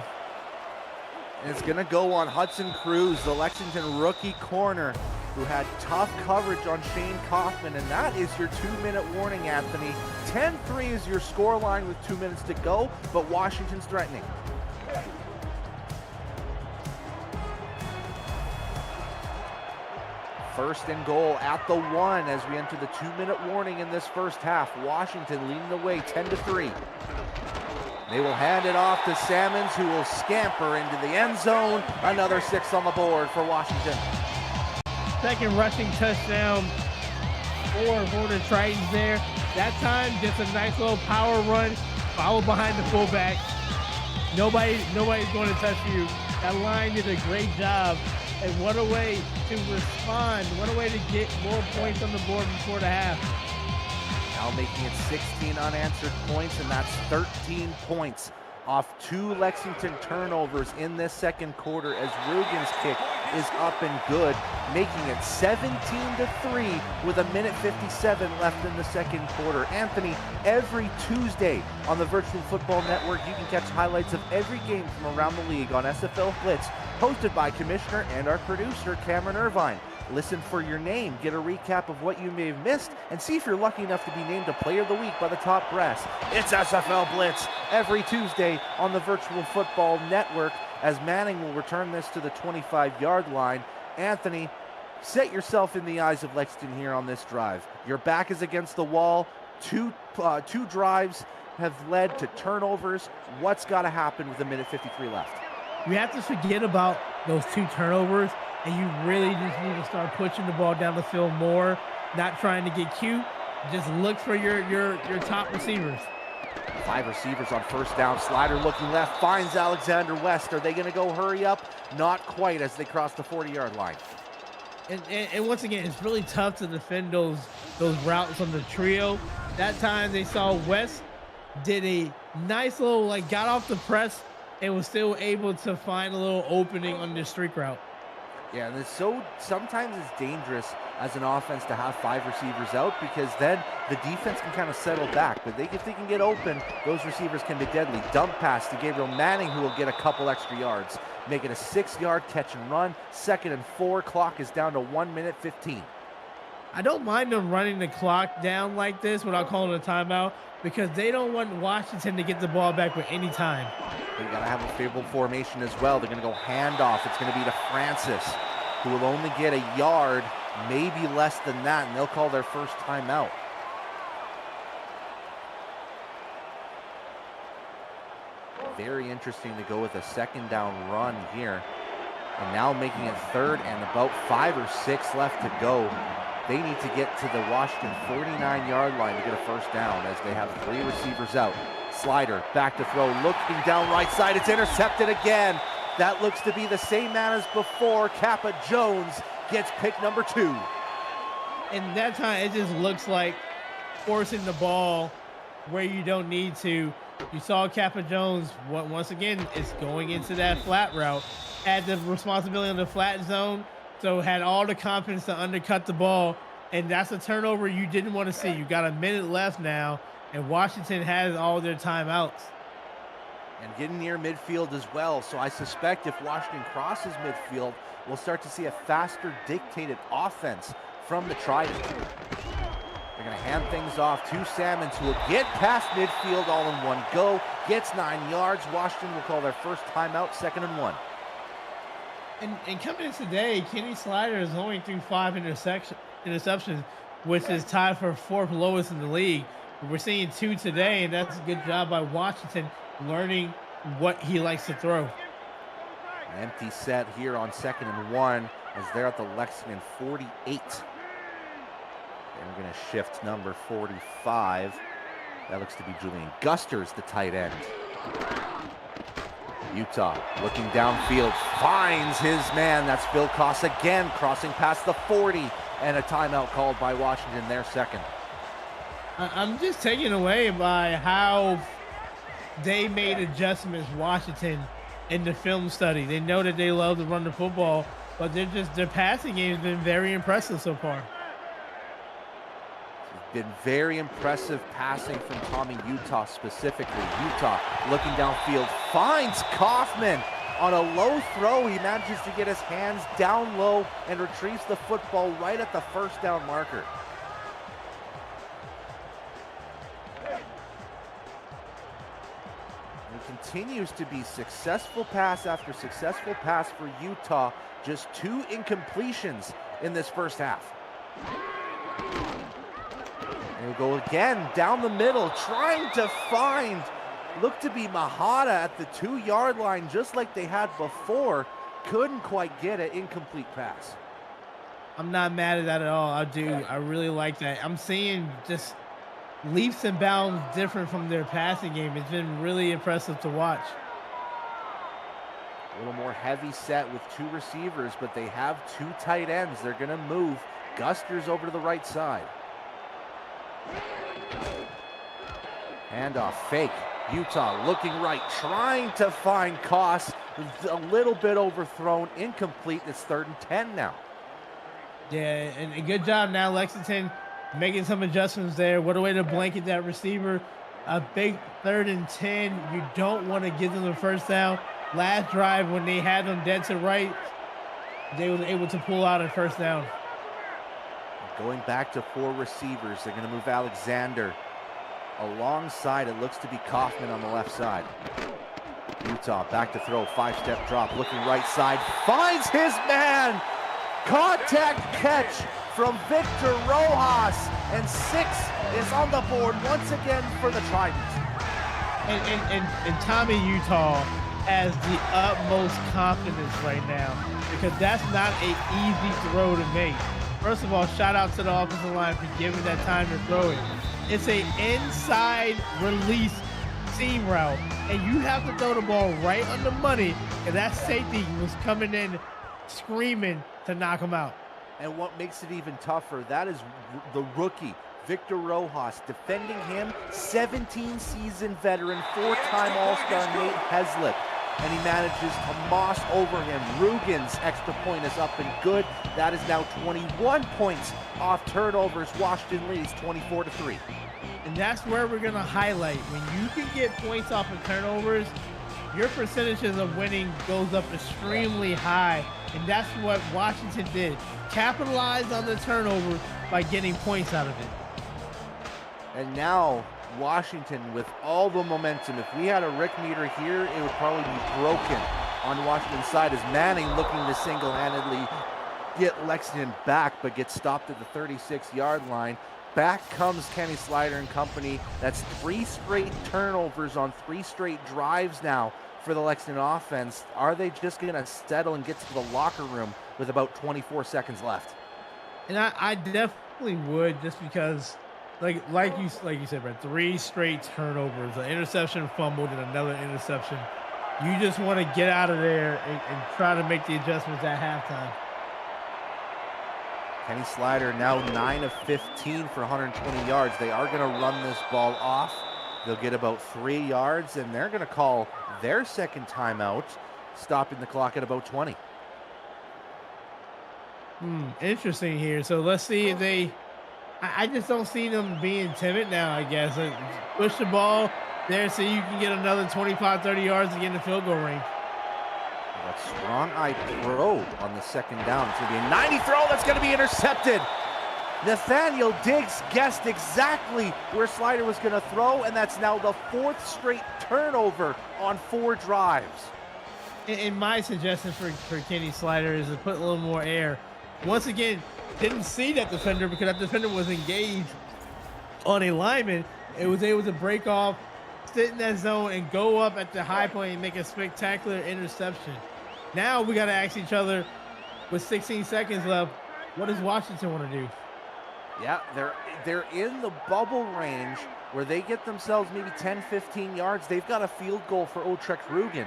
And it's going to go on Hudson Cruz, the Lexington rookie corner, who had tough coverage on Shane Kaufman. And that is your 2-minute warning, Anthony. 10-3 is your score line with 2 minutes to go, but Washington's threatening. First and goal at the 1 as we enter the 2-minute warning in this first half. Washington leading the way 10-3. They will hand it off to Salmons, who will scamper into the end zone. Another 6 on the board for Washington. Second rushing touchdown for the Tritons there. That time, just a nice little power run, followed behind the fullback. Nobody's going to touch you. That line did a great job. And what a way to respond. What a way to get more points on the board before the half. Now making it 16 unanswered points, and that's 13 points off 2 Lexington turnovers in this second quarter as Rugen's kick is up and good, making it 17-3 with 1:57 left in the second quarter. Anthony, every Tuesday on the Virtual Football Network, you can catch highlights of every game from around the league on SFL Blitz, hosted by Commissioner and our producer, Cameron Irvine. Listen for your name, get a recap of what you may have missed, and see if you're lucky enough to be named a Player of the Week by the top brass. It's SFL Blitz every Tuesday on the Virtual Football Network as Manning will return this to the 25-yard line. Anthony, set yourself in the eyes of Lexington here on this drive. Your back is against the wall. Two drives have led to turnovers. What's got to happen with 1:53 left? You have to forget about those 2 turnovers, and you really just need to start pushing the ball down the field more, not trying to get cute. Just look for your top receivers. 5 receivers on first down. Slider looking left, finds Alexander West. Are they going to go hurry up? Not quite as they cross the 40-yard line. And once again, it's really tough to defend those routes on the trio. That time they saw West did a nice little, got off the press and was still able to find a little opening on the streak route. Yeah, and sometimes it's dangerous as an offense to have 5 receivers out, because then the defense can kind of settle back. But if they can get open, those receivers can be deadly. Dump pass to Gabriel Manning, who will get a couple extra yards. Make it a 6-yard catch and run. 2nd and 4. Clock is down to 1:15. I don't mind them running the clock down like this without calling a timeout, because they don't want Washington to get the ball back with any time. They got to have a favorable formation as well. They're going to go handoff. It's going to be to Francis, who will only get a yard, maybe less than that, and they'll call their first timeout. Very interesting to go with a 2nd down run here. And now making it 3rd and about 5 or 6 left to go. They need to get to the Washington 49-yard line to get a first down as they have 3 receivers out. Slider back to throw, looking down right side. It's intercepted again. That looks to be the same man as before. Kappa Jones gets pick number 2. And that time it just looks like forcing the ball where you don't need to. You saw Kappa Jones, once again, is going into that flat route. Had the responsibility on the flat zone, so had all the confidence to undercut the ball. And that's a turnover you didn't want to see. You got a minute left now, and Washington has all their timeouts. And getting near midfield as well. So I suspect if Washington crosses midfield, we'll start to see a faster dictated offense from the Trident. They're going to hand things off to Salmons, who will get past midfield all in one go. Gets 9 yards. Washington will call their first timeout, 2nd and 1. And coming in today, Kenny Slider is only through 5 interceptions, which is tied for 4th lowest in the league. We're seeing 2 today, and that's a good job by Washington learning what he likes to throw. An empty set here on 2nd and 1 as they're at the Lexington 48. And we're going to shift number 45. That looks to be Julian Gusters, the tight end. Utah looking downfield, finds his man. That's Phil Koss again, crossing past the 40, and a timeout called by Washington, their 2nd. I'm just taken away by how they made adjustments, Washington, in the film study. They know that they love to run the football, but their passing game has been very impressive so far. Been very impressive passing from Tommy Utah specifically. Utah looking downfield, finds Kaufman on a low throw. He manages to get his hands down low and retrieves the football right at the first down marker. It continues to be successful pass after successful pass for Utah. Just 2 incompletions in this first half. And he'll go again down the middle, trying to find, looked to be Mahata at the 2-yard line, just like they had before. Couldn't quite get it. Incomplete pass. I'm not mad at that at all. I do. I really like that. I'm seeing just leaps and bounds different from their passing game. It's been really impressive to watch. A little more heavy set with 2 receivers, but they have 2 tight ends. They're going to move. Gusters over to the right side. Handoff fake. Utah looking right, trying to find Koss. A little bit overthrown, incomplete. It's 3rd and 10 now. Yeah, and a good job now, Lexington, making some adjustments there. What a way to blanket that receiver. A big 3rd and 10. You don't want to give them the first down. Last drive, when they had them dead to right, they were able to pull out a first down. Going back to 4 receivers. They're going to move Alexander alongside. It looks to be Kaufman on the left side. Utah back to throw. 5-step drop. Looking right side. Finds his man. Contact catch from Victor Rojas. And 6 is on the board once again for the Trident. And Tommy Utah has the utmost confidence right now, because that's not an easy throw to make. First of all, shout out to the offensive line for giving that time to throw it. It's an inside release seam route, and you have to throw the ball right on the money, and that safety was coming in screaming to knock him out. And what makes it even tougher, that is the rookie, Victor Rojas, defending him, 17-season veteran, 4-time All-Star Nate Heslip. And he manages to moss over him. Rugen's extra point is up and good. That is now 21 points off turnovers. Washington leads 24-3. And that's where we're going to highlight. When you can get points off of turnovers, your percentages of winning goes up extremely high. And that's what Washington did. Capitalized on the turnover by getting points out of it. And now Washington with all the momentum. If we had a Rick meter here, it would probably be broken on Washington's side, as Manning looking to single-handedly get Lexington back, but gets stopped at the 36-yard line. Back comes Kenny Slider and company. That's 3 straight turnovers on 3 straight drives now for the Lexington offense. Are they just going to settle and get to the locker room with about 24 seconds left? And I definitely would, just because like you said, Brett, 3 straight turnovers, an interception fumbled and another interception. You just want to get out of there and try to make the adjustments at halftime. Kenny Slider now 9 of 15 for 120 yards. They are going to run this ball off. They'll get about 3 yards, and they're going to call their second timeout, stopping the clock at about 20. Interesting here. So let's see if they... I just don't see them being timid now, I guess. Push the ball there so you can get another 25, 30 yards to get in the field goal range. That strong-eyed throw on the second down. It's going to be a 90 throw that's going to be intercepted. Nathaniel Diggs guessed exactly where Slider was going to throw, and that's now the 4th straight turnover on 4 drives. And my suggestion for Kenny Slider is to put a little more air. Once again, didn't see that defender because that defender was engaged on a lineman. It was able to break off, sit in that zone, and go up at the high point and make a spectacular interception. Now we got to ask each other, with 16 seconds left, what does Washington want to do? Yeah, they're in the bubble range where they get themselves maybe 10, 15 yards. They've got a field goal for Utrecht Rugen.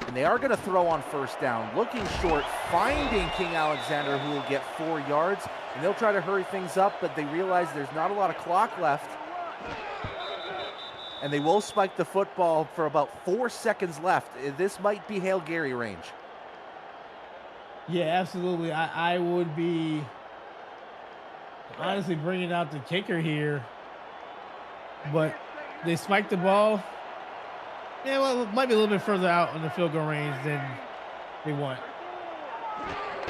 And they are going to throw on first down. Looking short, finding King Alexander, who will get 4 yards. And they'll try to hurry things up, but they realize there's not a lot of clock left. And they will spike the football for about 4 seconds left. This might be Hail Gary range. Yeah, absolutely. I would be honestly bringing out the kicker here. But they spiked the ball. Yeah, well, it might be a little bit further out in the field goal range than they want.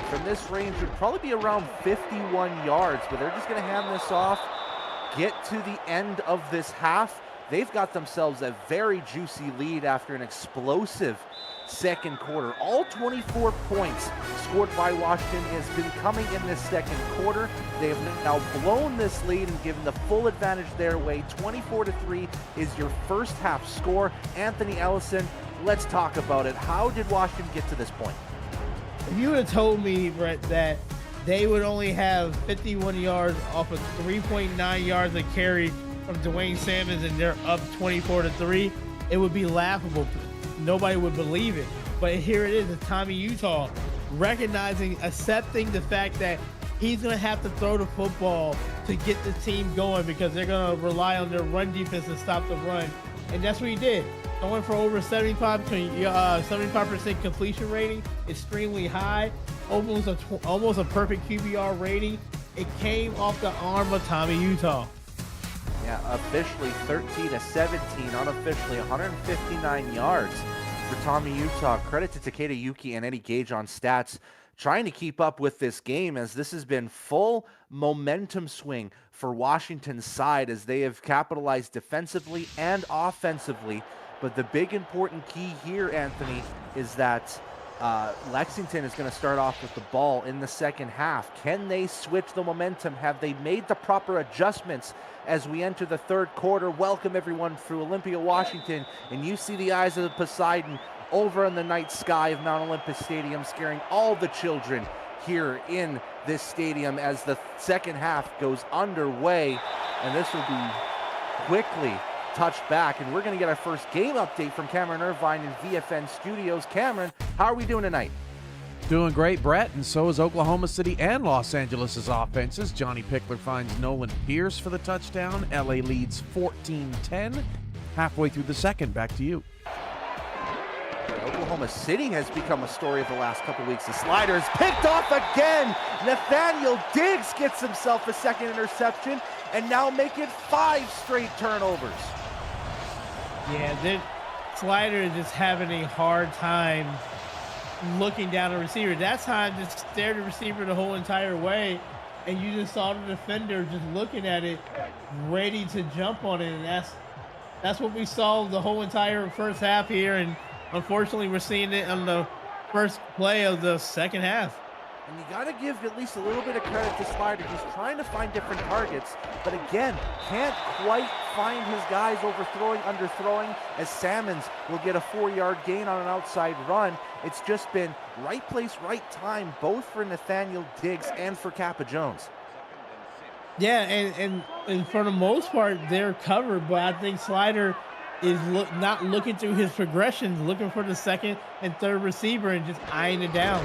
From this range, it would probably be around 51 yards, but they're just going to hand this off, get to the end of this half, they've got themselves a very juicy lead after an explosive second quarter. All 24 points scored by Washington has been coming in this second quarter. They have now blown this lead and given the full advantage their way. 24-3 is your first half score. Anthony Ellison, let's talk about it. How did Washington get to this point? If you would have told me, Brett, that they would only have 51 yards off of 3.9 yards a carry from Dwayne Salmons and they're up 24-3, it would be laughable. Nobody would believe it. But here it is, it's Tommy Utah recognizing, accepting the fact that he's going to have to throw the football to get the team going because they're going to rely on their run defense to stop the run. And that's what he did. Going for over 75% completion rating, extremely high, almost a perfect QBR rating. It came off the arm of Tommy Utah. Yeah, officially 13-17, unofficially 159 yards for Tommy Utah. Credit to Takeda Yuki and Eddie Gage on stats, trying to keep up with this game, as this has been full momentum swing for Washington's side as they have capitalized defensively and offensively. But the big important key here, Anthony, is that Lexington is going to start off with the ball in the second half. Can they switch the momentum? Have they made the proper adjustments as we enter the third quarter? Welcome everyone through Olympia, Washington, and you see the eyes of Poseidon over in the night sky of Mount Olympus Stadium, scaring all the children here in this stadium as the second half goes underway, and this will be quickly touched back, and we're going to get our first game update from Cameron Irvine in VFN Studios. Cameron, how are we doing tonight? Doing great, Brett, and so is Oklahoma City and Los Angeles' offenses. Johnny Pickler finds Nolan Pierce for the touchdown. LA leads 14-10. Halfway through the second, back to you. Oklahoma City has become a story of the last couple weeks. The slider is picked off again. Nathaniel Diggs gets himself a second interception and now make it 5 straight turnovers. Yeah, the slider is just having a hard time looking down the receiver. That time just stared the receiver the whole entire way, and you just saw the defender just looking at it, ready to jump on it, and that's what we saw the whole entire first half here, and unfortunately we're seeing it on the first play of the second half. And you got to give at least a little bit of credit to Slider. He's trying to find different targets, but again, can't quite find his guys, overthrowing, underthrowing, as Salmons will get a 4-yard gain on an outside run. It's just been right place, right time, both for Nathaniel Diggs and for Kappa Jones. Yeah, and for the most part, they're covered, but I think Slider is not looking through his progressions, looking for the second and third receiver and just eyeing it down.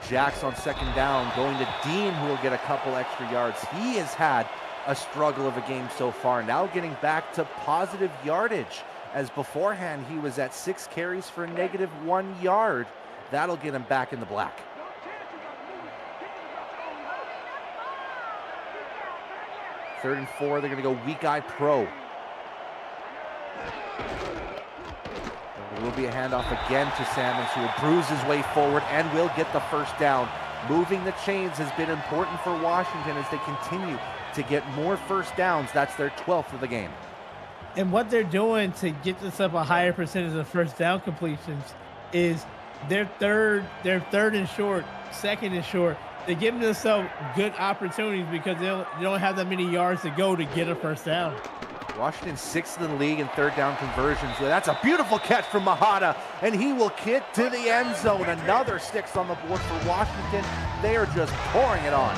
Jacks on second down, going to Dean, who will get a couple extra yards. He has had a struggle of a game so far, now getting back to positive yardage, as beforehand he was at 6 carries for a -1 yard. That'll get him back in the black. Third and 4, they're going to go weak eye pro. There will be a handoff again to Salmons, who will bruise his way forward and will get the first down. Moving the chains has been important for Washington as they continue to get more first downs. That's their 12th of the game. And what they're doing to get this up a higher percentage of first down completions is they're third and short, second and short. They're giving themselves good opportunities because they don't have that many yards to go to get a first down. Washington 6th in the league in third down conversions. That's a beautiful catch from Mahada, and he will kick to the end zone. Another 6 on the board for Washington. They are just pouring it on.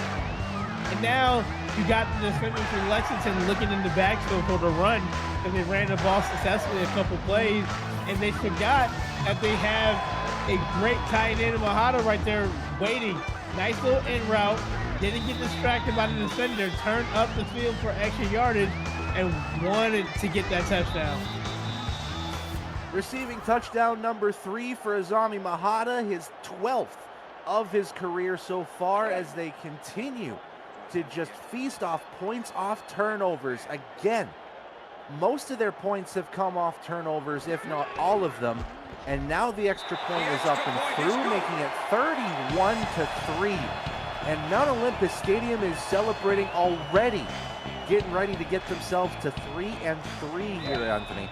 And now you got the defenders from Lexington looking in the backfield for the run, because they ran the ball successfully a couple plays, and they forgot that they have a great tight end in Mahada right there waiting. Nice little in route. Didn't get distracted by the defender. Turned up the field for extra yardage and wanted to get that touchdown. Receiving touchdown number 3 for Azami Mahada, his 12th of his career so far, as they continue to just feast off points off turnovers. Again, most of their points have come off turnovers, if not all of them. And now the extra point is up and through, making it 31-3. And Mount Olympus Stadium is celebrating already, getting ready to get themselves to 3-3 here, Anthony.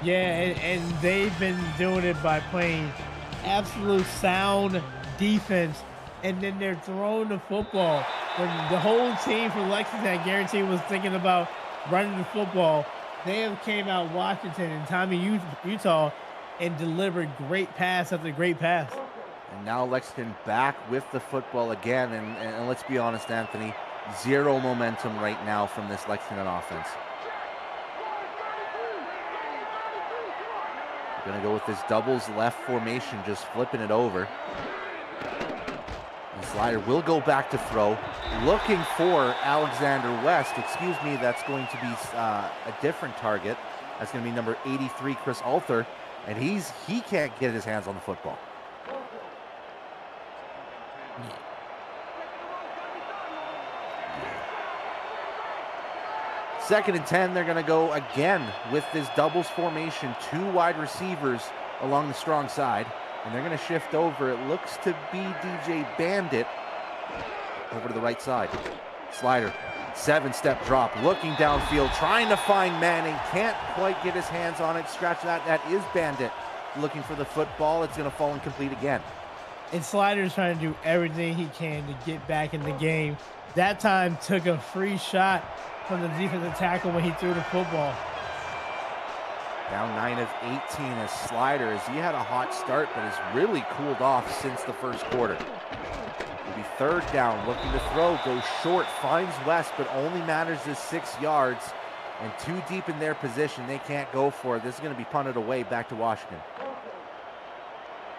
Yeah, and they've been doing it by playing absolute sound defense, and then they're throwing the football. When the whole team for Lexington, I guarantee, was thinking about running the football, they have came out Washington and Tommy, Utah, and delivered great pass after great pass. And now Lexington back with the football again, and let's be honest, Anthony, zero momentum right now from this Lexington offense. We're gonna go with this doubles left formation, just flipping it over. And Slider will go back to throw, looking for Alexander West. Excuse me, that's going to be a different target. That's gonna be number 83, Chris Alter, and he can't get his hands on the football. Second and 10, they're going to go again with this doubles formation, 2 wide receivers along the strong side, and they're going to shift over. It looks to be DJ Bandit over to the right side. Slider, 7-step drop, looking downfield, trying to find Manning, can't quite get his hands on it. Scratch that, that is Bandit looking for the football. It's going to fall incomplete again. And Slider's trying to do everything he can to get back in the game. That time took a free shot from the defensive tackle when he threw the football. Down 9 of 18 as Slider, as he had a hot start, but has really cooled off since the first quarter. It'll be third down, looking to throw, goes short, finds West, but only matters is 6 yards, and too deep in their position. They can't go for it. This is going to be punted away back to Washington.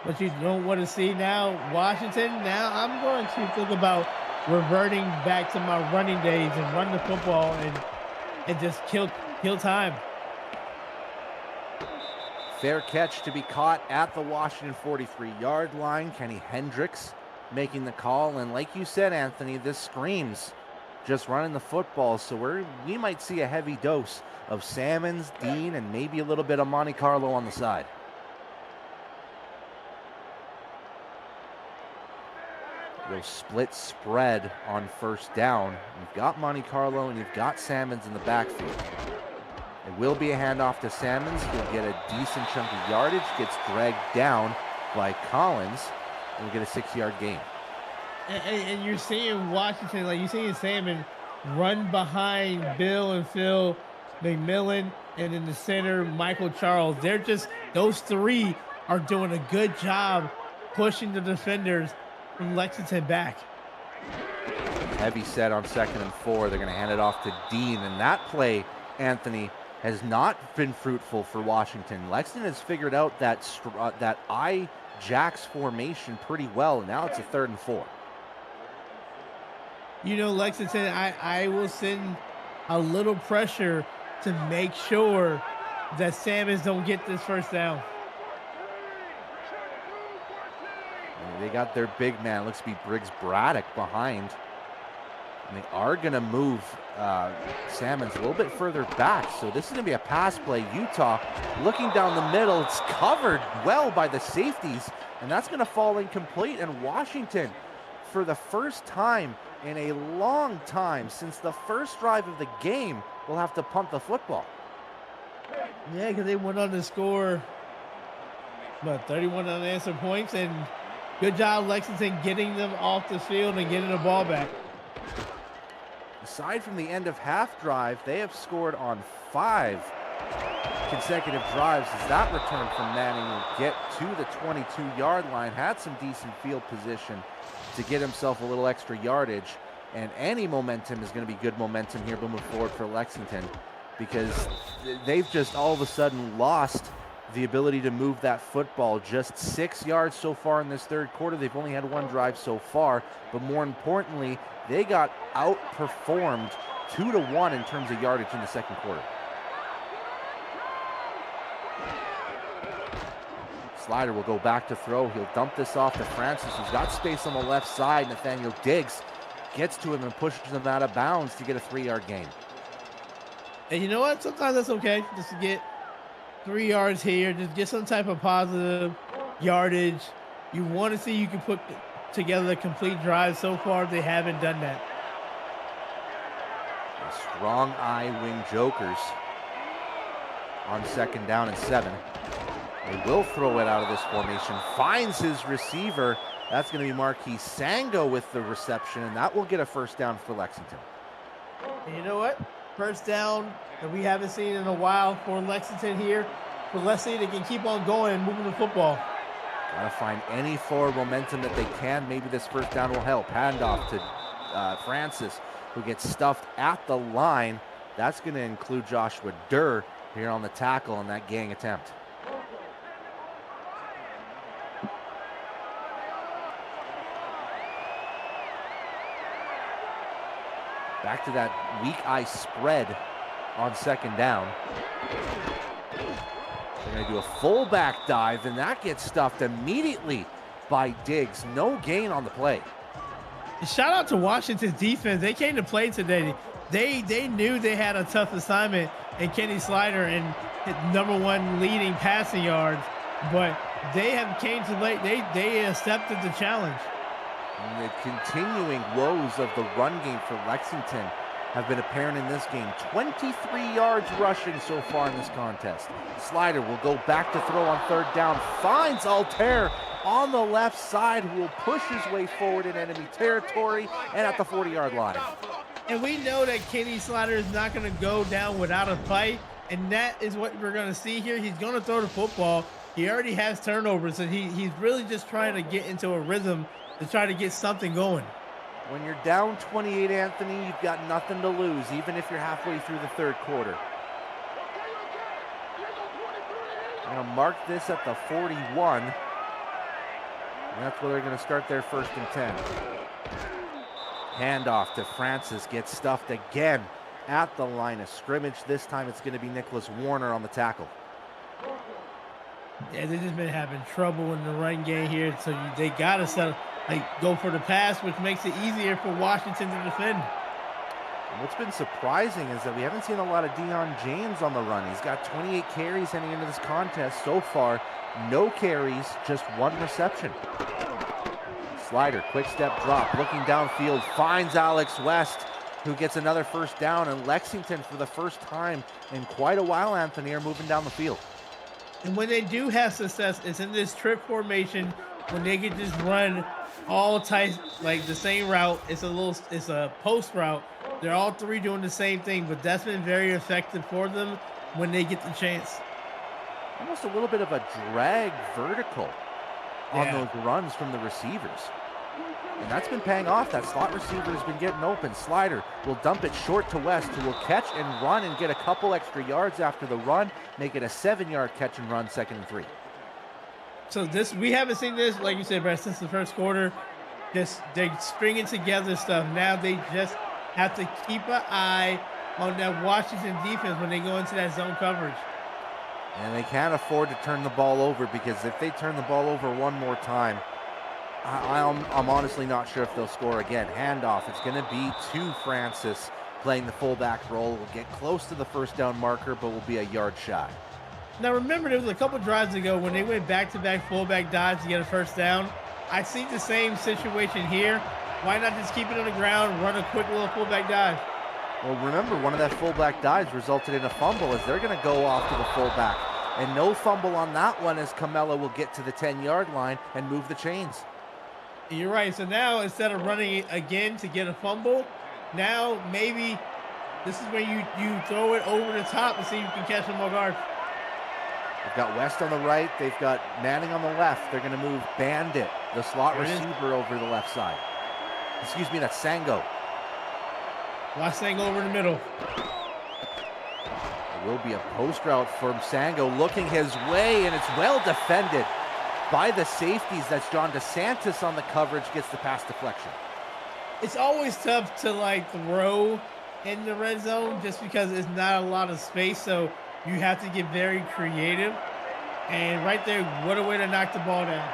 What you don't want to see now, Washington, now I'm going to think about reverting back to my running days and run the football and just kill time. Fair catch to be caught at the Washington 43-yard line. Kenny Hendricks making the call, and like you said, Anthony, this screams just running the football, so we might see a heavy dose of Salmons, Dean, and maybe a little bit of Monte Carlo on the side. We'll split spread on first down. You've got Monte Carlo and you've got Salmons in the backfield. It will be a handoff to Salmons. He'll get a decent chunk of yardage, gets dragged down by Collins, and we'll get a 6-yard gain. And you're seeing Washington, like you're seeing Salmon run behind Bill and Phil McMillan, and in the center, Michael Charles. They're just, those three are doing a good job pushing the defenders from Lexington back. Heavy set on 2nd and 4. They're going to hand it off to Dean, and that play, Anthony, has not been fruitful for Washington. Lexington has figured out that I-Jacks formation pretty well. Now it's a 3rd and 4. You know, Lexington, I will send a little pressure to make sure that Salmons don't get this first down. They got their big man, looks to be Briggs Braddock, behind. And they are going to move Salmons a little bit further back. So this is going to be a pass play. Utah looking down the middle. It's covered well by the safeties, and that's going to fall incomplete. And Washington, for the first time in a long time, since the first drive of the game, will have to punt the football. Yeah, because they went on to score, 31 unanswered points, and good job, Lexington, getting them off the field and getting the ball back. Aside from the end of half drive, they have scored on 5 consecutive drives as that return from Manning will get to the 22-yard line. Had some decent field position to get himself a little extra yardage, and any momentum is going to be good momentum here moving forward for Lexington, because they've just all of a sudden lost the ability to move that football. Just 6 yards so far in this third quarter. They've only had 1 drive so far, but more importantly, they got outperformed 2-1 in terms of yardage in the second quarter. Slider will go back to throw. He'll dump this off to Francis, who's got space on the left side. Nathaniel Diggs gets to him and pushes him out of bounds to get a 3-yard gain. And you know what? Sometimes that's okay, just to get 3 yards here, just get some type of positive yardage. You want to see you can put together a complete drive. So far, they haven't done that. Strong eye wing jokers on 2nd down and 7. They will throw it out of this formation. Finds his receiver. That's going to be Marquis Sango with the reception, and that will get a 1st down for Lexington. And you know what? 1st down that we haven't seen in a while for Lexington here. But let's see if they can keep on going and moving the football. Gotta find any forward momentum that they can. Maybe this 1st down will help. Handoff to Francis, who gets stuffed at the line. That's going to include Joshua Durr here on the tackle on that gang attempt. Back to that weak eye spread on 2nd down. They're going to do a fullback dive, and that gets stuffed immediately by Diggs. No gain on the play. Shout out to Washington's defense. They came to play today. They knew they had a tough assignment in Kenny Slider and his #1 leading passing yards, but they have came to play. They accepted the challenge. And the continuing woes of the run game for Lexington have been apparent in this game. 23 yards rushing so far in this contest. Slider will go back to throw on 3rd down. Finds Altair on the left side, who will push his way forward in enemy territory and at the 40-yard line. And we know that Kenny Slider is not going to go down without a fight, and that is what we're going to see here. He's going to throw the football. He already has turnovers, and he's really just trying to get into a rhythm to try to get something going. When you're down 28, Anthony, you've got nothing to lose, even if you're halfway through the 3rd quarter. They're going to mark this at the 41. And that's where they're going to start their 1st and 10. Handoff to Francis, gets stuffed again at the line of scrimmage. This time it's going to be Nicholas Warner on the tackle. Yeah, they've just been having trouble in the run game here, so they got to go for the pass, which makes it easier for Washington to defend. And what's been surprising is that we haven't seen a lot of Deion James on the run. He's got 28 carries heading into this contest so far. No carries, just 1 reception. Slider, quick step drop, looking downfield, finds Alex West, who gets another 1st down, and Lexington, for the first time in quite a while, Anthony, are moving down the field. And when they do have success, it's in this trip formation when they can just run all types, like the same route. It's a post route. They're all 3 doing the same thing, but that's been very effective for them when they get the chance. Almost a little bit of a drag vertical on those runs from the receivers. And that's been paying off. That slot receiver has been getting open. Slider will dump it short to West, who will catch and run and get a couple extra yards after the run, make it a 7-yard catch and run, 2nd and 3. So we haven't seen this, like you said, Brett, since the 1st quarter. Just they stringing together stuff. Now they just have to keep an eye on that Washington defense when they go into that zone coverage. And they can't afford to turn the ball over, because if they turn the ball over one more time, I'm honestly not sure if they'll score again. Handoff, it's going to be to Francis, playing the fullback role. Will get close to the 1st down marker, but will be a yard shy. Now remember, there was a couple drives ago when they went back-to-back fullback dives to get a 1st down. I see the same situation here. Why not just keep it on the ground, run a quick little fullback dive? Well, remember, one of that fullback dives resulted in a fumble, as they're going to go off to the fullback. And no fumble on that one, as Camella will get to the 10-yard line and move the chains. You're right. So now, instead of running it again to get a fumble, now maybe this is where you throw it over the top and see if you can catch them off guard. They've got West on the right. They've got Manning on the left. They're going to move Bandit, the slot receiver, over the left side. Excuse me, that's Sango. Watch Sango over in the middle. There will be a post route from Sango looking his way, and it's well defended by the safeties. That's John DeSantis on the coverage, gets the pass deflection. It's always tough to throw in the red zone just because it's not a lot of space, so you have to get very creative. And right there, what a way to knock the ball down.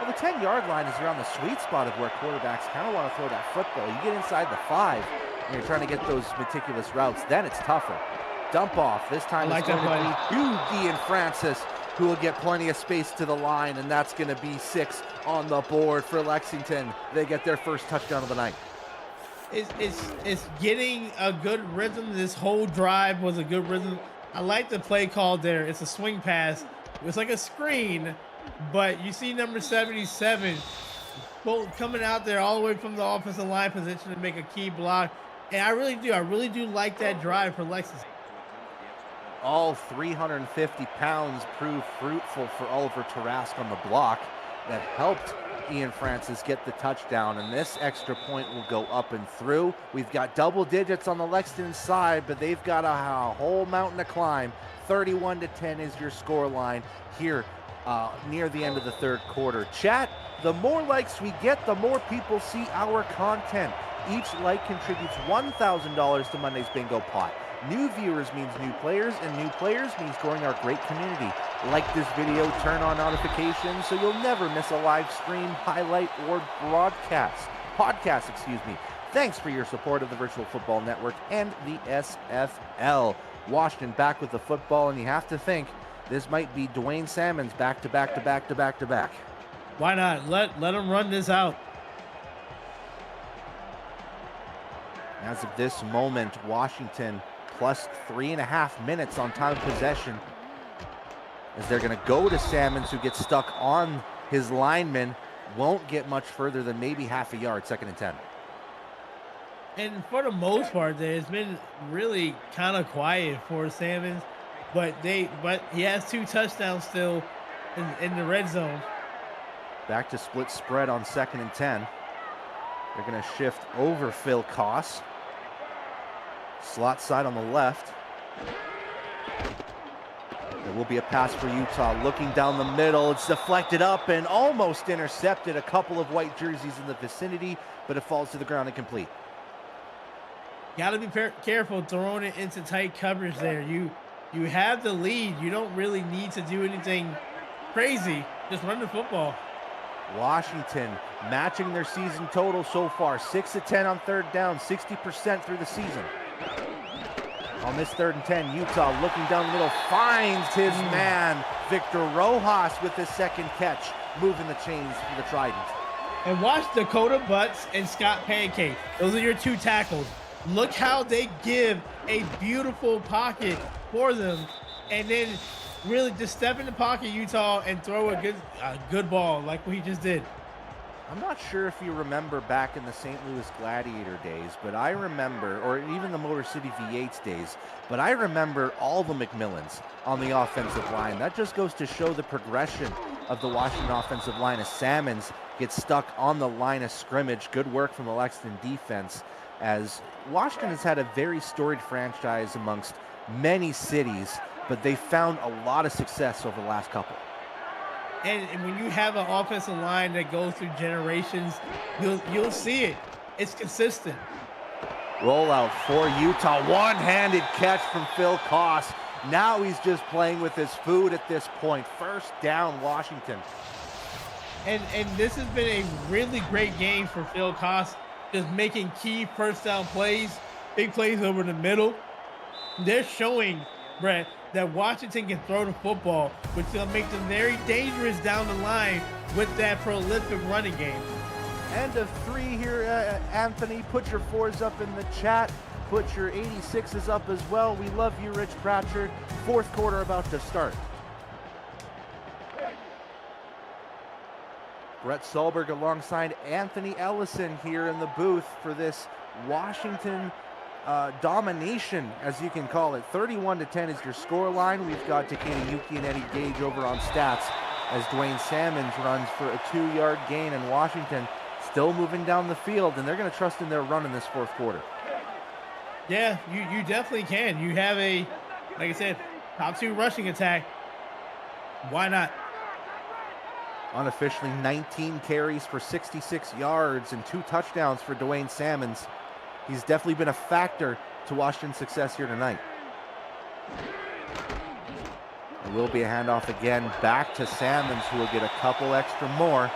Well, the 10-yard line is around the sweet spot of where quarterbacks kind of want to throw that football. You get inside the 5, and you're trying to get those meticulous routes, then it's tougher. Dump off. This time it's going to be to Dean Francis, who will get plenty of space to the line, and that's going to be 6 on the board for Lexington. They get their first touchdown of the night. It's getting a good rhythm. This whole drive was a good rhythm. I like the play call there. It's a swing pass. It's like a screen, but you see number 77 coming out there all the way from the offensive line position to make a key block. And I really do like that drive for Lexington. All 350 pounds proved fruitful for Oliver Tarask on the block that helped Ian Francis get the touchdown, and this extra point will go up and through. We've got double digits on the Lexington side, but they've got a whole mountain to climb. 31-10 is your score line here near the end of the third quarter. Chat, the more likes we get, the more people see our content. Each like contributes $1,000 to Monday's Bingo Pot. New viewers means new players, and new players means growing our great community. Like this video, turn on notifications so you'll never miss a live stream, highlight, or podcast. Thanks for your support of the Virtual Football Network and the SFL. Washington back with the football, and you have to think this might be Dwayne Salmon's back to back. Why not? Let him run this out. As of this moment, Washington plus 3.5 minutes on time of possession, as they're going to go to Salmons, who gets stuck on his lineman, won't get much further than maybe half a yard, 2nd and 10. And for the most part, it's been really kind of quiet for Salmons, but he has 2 touchdowns still in the red zone. Back to split spread on 2nd and 10. They're going to shift over Phil Koss. Slot side on the left. There will be a pass for Utah, looking down the middle. It's deflected up and almost intercepted. A couple of white jerseys in the vicinity, but it falls to the ground incomplete. Got to be careful throwing it into tight coverage there. You have the lead. You don't really need to do anything crazy. Just run the football. Washington matching their season total so far. 6 of 10 on 3rd down, 60% through the season. On this 3rd and 10, Utah looking down the middle, finds his man, Victor Rojas, with his 2nd catch, moving the chains for the Trident. And watch Dakota Butts and Scott Pancake. Those are your 2 tackles. Look how they give a beautiful pocket for them, and then really just step in the pocket, Utah, and throw a good ball like what he just did. I'm not sure if you remember back in the St. Louis Gladiator days, but I remember, or even the Motor City V8s days, but I remember all the McMillans on the offensive line. That just goes to show the progression of the Washington offensive line as Salmons gets stuck on the line of scrimmage. Good work from the Lexington defense, as Washington has had a very storied franchise amongst many cities, but they found a lot of success over the last couple. And when you have an offensive line that goes through generations, you'll see it. It's consistent. Rollout for Utah. One-handed catch from Phil Koss. Now he's just playing with his food at this point. 1st down, Washington. And this has been a really great game for Phil Koss, just making key 1st down plays, big plays over the middle. They're showing, Brett, that Washington can throw the football, which is going to make them very dangerous down the line with that prolific running game. End of 3 here, Anthony. Put your 4s up in the chat. Put your 86s up as well. We love you, Rich Pratchard. 4th quarter about to start. Brett Solberg alongside Anthony Ellison here in the booth for this Washington domination, as you can call it. 31-10 is your score line. We've got Takeda Yuki and Eddie Gage over on stats as Dwayne Salmons runs for a 2-yard gain, and Washington still moving down the field, and they're going to trust in their run in this 4th quarter. Yeah, you definitely can. You have a, like I said, top 2 rushing attack. Why not? Unofficially 19 carries for 66 yards and 2 touchdowns for Dwayne Salmons. He's definitely been a factor to Washington's success here tonight. There will be a handoff again back to Salmons, who will get a couple extra more,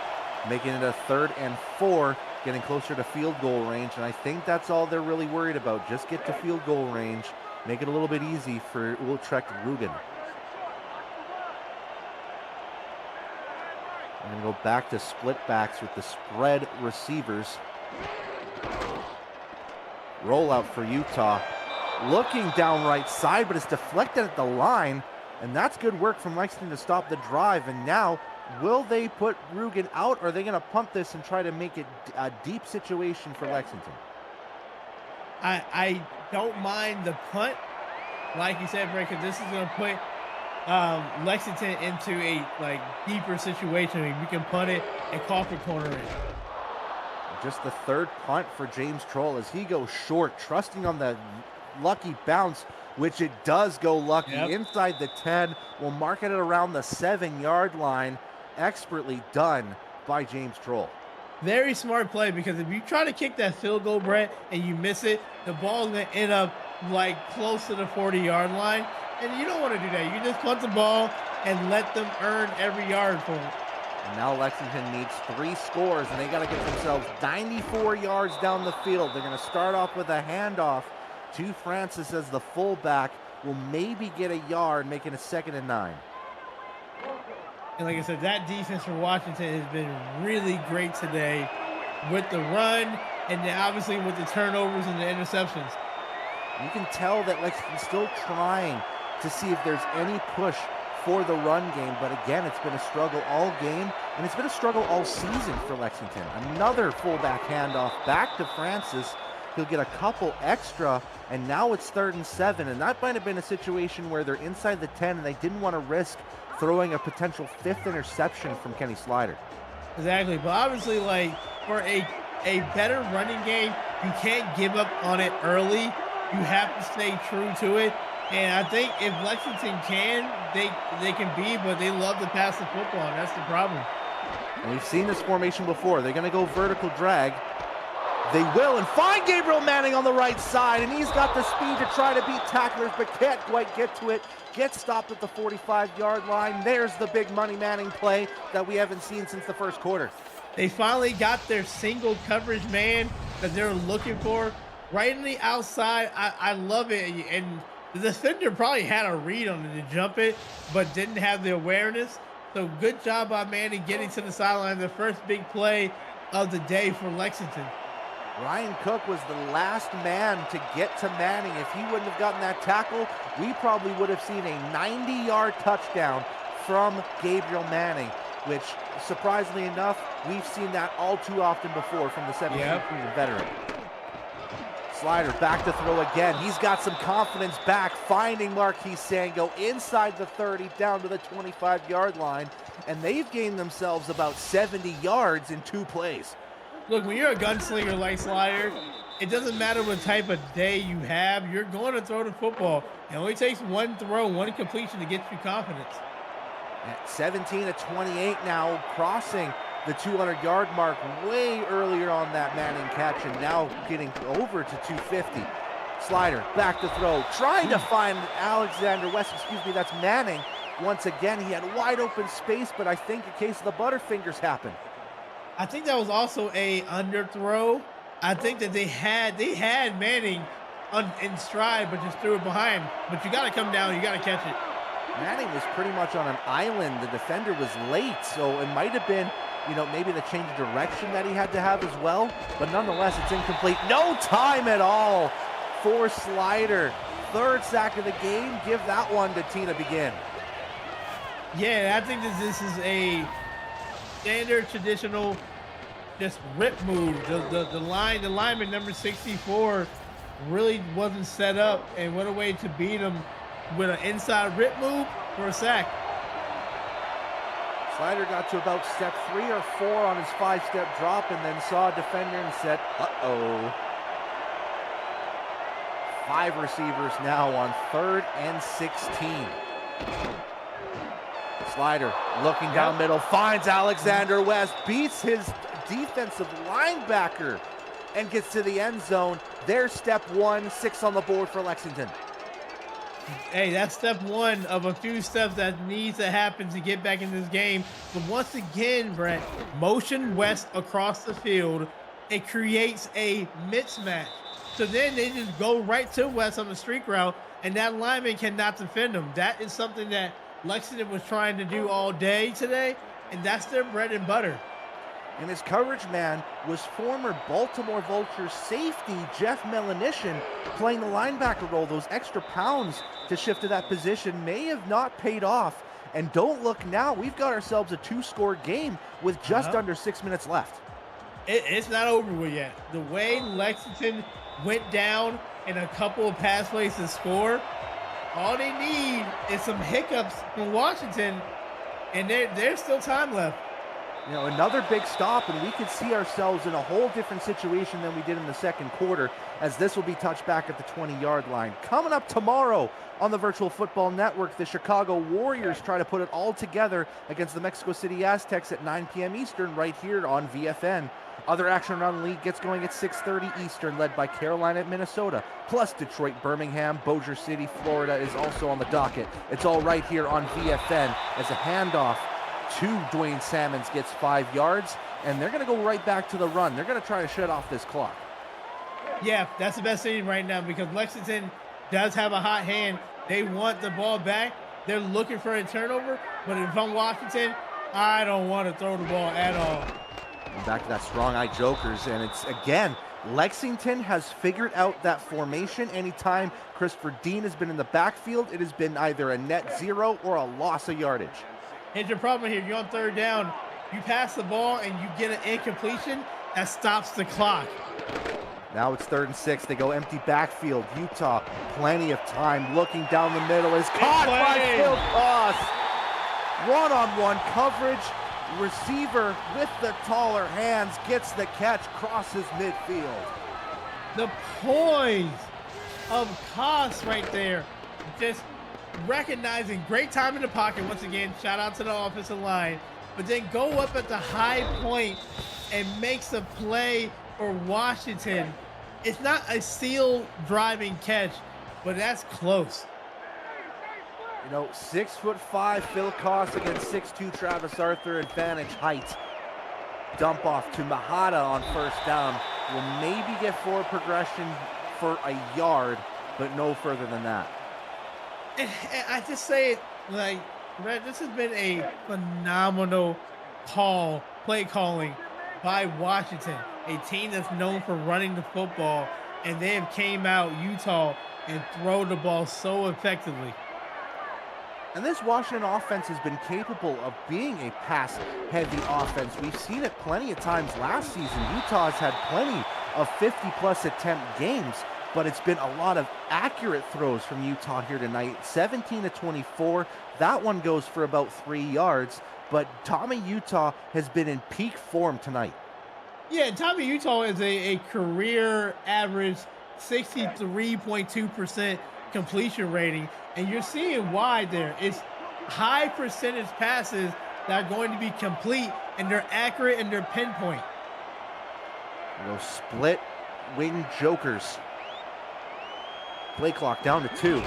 making it a 3rd and 4, getting closer to field goal range. And I think that's all they're really worried about. Just get to field goal range, make it a little bit easy for Utrecht Rugen. I'm going to go back to split backs with the spread receivers. Rollout for Utah. Looking down right side, but it's deflected at the line. And that's good work from Lexington to stop the drive. And now, will they put Rugen out, or are they going to punt this and try to make it a deep situation for Lexington? I don't mind the punt, like you said, Brett, because this is going to put Lexington into a deeper situation. I mean, we can punt it and call for corner in. Just the third punt for James Troll as he goes short, trusting on the lucky bounce, which it does go lucky. Yep. Inside the 10. We'll mark it around the 7-yard line. Expertly done by James Troll. Very smart play, because if you try to kick that field goal, Brett, and you miss it, the ball's going to end up close to the 40-yard line. And you don't want to do that. You just punt the ball and let them earn every yard for it. And now Lexington needs 3 scores, and they got to get themselves 94 yards down the field. They're going to start off with a handoff to Francis as the fullback. Will maybe get a yard, making it 2nd and 9. And like I said, that defense for Washington has been really great today with the run and then obviously with the turnovers and the interceptions. You can tell that Lexington's still trying to see if there's any push for the run game, but again, it's been a struggle all game, and it's been a struggle all season for Lexington. Another fullback handoff back to Francis. He'll get a couple extra, and now it's 3rd and 7, and that might have been a situation where they're inside the 10 and they didn't want to risk throwing a potential 5th interception from Kenny Slider. Exactly, but obviously, for a better running game, you can't give up on it early. You have to stay true to it. And I think if Lexington can, they can be, but they love to pass the football, and that's the problem. And we've seen this formation before. They're going to go vertical drag. They will, and find Gabriel Manning on the right side, and he's got the speed to try to beat tacklers, but can't quite get to it. Gets stopped at the 45-yard line. There's the big money Manning play that we haven't seen since the first quarter. They finally got their single coverage man that they're looking for right on the outside. I love it, and the defender probably had a read on it to jump it, but didn't have the awareness. So good job by Manning getting to the sideline, the first big play of the day for Lexington. Ryan Cook was the last man to get to Manning. If he wouldn't have gotten that tackle, we probably would have seen a 90-yard touchdown from Gabriel Manning, which, surprisingly enough, we've seen that all too often before from the 17th veteran. Slider back to throw again. He's got some confidence back, finding Marquis Sango inside the 30, down to the 25-yard line, and they've gained themselves about 70 yards in 2 plays. Look, when you're a gunslinger like Slider, it doesn't matter what type of day you have. You're going to throw the football. It only takes one throw, one completion to get you confidence. At 17-28 now, crossing the 200-yard mark way earlier on that Manning catch, and now getting over to 250. Slider back to throw, trying to find Alexander West. That's Manning. Once again, he had wide open space, but I think a case of the Butterfingers happened. I think that was also a underthrow. I think that they had Manning in stride, but just threw it behind. But you got to come down, you got to catch it. Manning was pretty much on an island. The defender was late, so it might have been, maybe the change of direction that he had to have as well. But nonetheless, it's incomplete. No time at all for Slider. 3rd sack of the game. Give that one to Tina Begin. Yeah, I think that this is a standard traditional just rip move. The lineman number 64 really wasn't set up, and what a way to beat him with an inside rip move for a sack. Slider got to about step 3 or 4 on his 5-step drop, and then saw a defender and said, uh-oh. 5 receivers now on 3rd and 16. Slider looking down middle, finds Alexander West, beats his defensive linebacker, and gets to the end zone. There's step 1, 6 on the board for Lexington. Hey, that's step 1 of a few steps that needs to happen to get back in this game. But once again, Brett, motion West across the field. It creates a mismatch. So then they just go right to West on the streak route, and that lineman cannot defend him. That is something that Lexington was trying to do all day today, and that's their bread and butter. And his coverage man was former Baltimore Vultures safety Jeff Melanishin, playing the linebacker role. Those extra pounds to shift to that position may have not paid off. And don't look now, we've got ourselves a 2-score game with just under 6 minutes left. It's not over with yet. The way Lexington went down in a couple of pass plays to score, all they need is some hiccups from Washington, and there's still time left. You know, another big stop, and we could see ourselves in a whole different situation than we did in the second quarter, as this will be touched back at the 20-yard line. Coming up tomorrow on the Virtual Football Network, the Chicago Warriors try to put it all together against the Mexico City Aztecs at 9 p.m. Eastern right here on VFN. Other action around the league gets going at 6:30 Eastern, led by Carolina at Minnesota, plus Detroit, Birmingham, Bossier City, Florida is also on the docket. It's all right here on VFN as a handoff to Dwayne Salmons gets 5 yards, and they're going to go right back to the run. They're going to try to shut off this clock. Yeah, that's the best thing right now because Lexington does have a hot hand. They want the ball back. They're looking for a turnover, but if I'm Washington, I don't want to throw the ball at all. And back to that strong-eye Jokers, and it's, again, Lexington has figured out that formation. Anytime Christopher Dean has been in the backfield, it has been either a net zero or a loss of yardage. Here's your problem here. You're on third down. You pass the ball and you get an incompletion, that stops the clock. Now it's 3rd and 6. They go empty backfield. Utah, plenty of time. Looking down the middle. Is caught by Phil Koss. One-on-one coverage. Receiver with the taller hands gets the catch, crosses midfield. The poise of Koss right there. Just recognizing great time in the pocket. Once again, shout out to the offensive line. But then go up at the high point and makes a play for Washington. It's not a seal driving catch, but that's close. You know, 6'5" Phil Koss against 6'2" Travis Arthur, advantage height. Dump off to Mahada on first down. Will maybe get forward progression for a yard, but no further than that. And I just say it like, Brett, this has been a phenomenal play calling by Washington, a team that's known for running the football, and they have came out, Utah, and throw the ball so effectively. And this Washington offense has been capable of being a pass-heavy offense. We've seen it plenty of times last season. Utah has had plenty of 50-plus attempt games, but it's been a lot of accurate throws from Utah here tonight. 17-24. That one goes for about 3 yards, but Tommy Utah has been in peak form tonight. Yeah, Tommy Utah is a career average 63.2% completion rating, and you're seeing why there. It's high percentage passes that are going to be complete, and they're accurate and they're pinpoint. Those split wing Jokers. Play clock down to 2.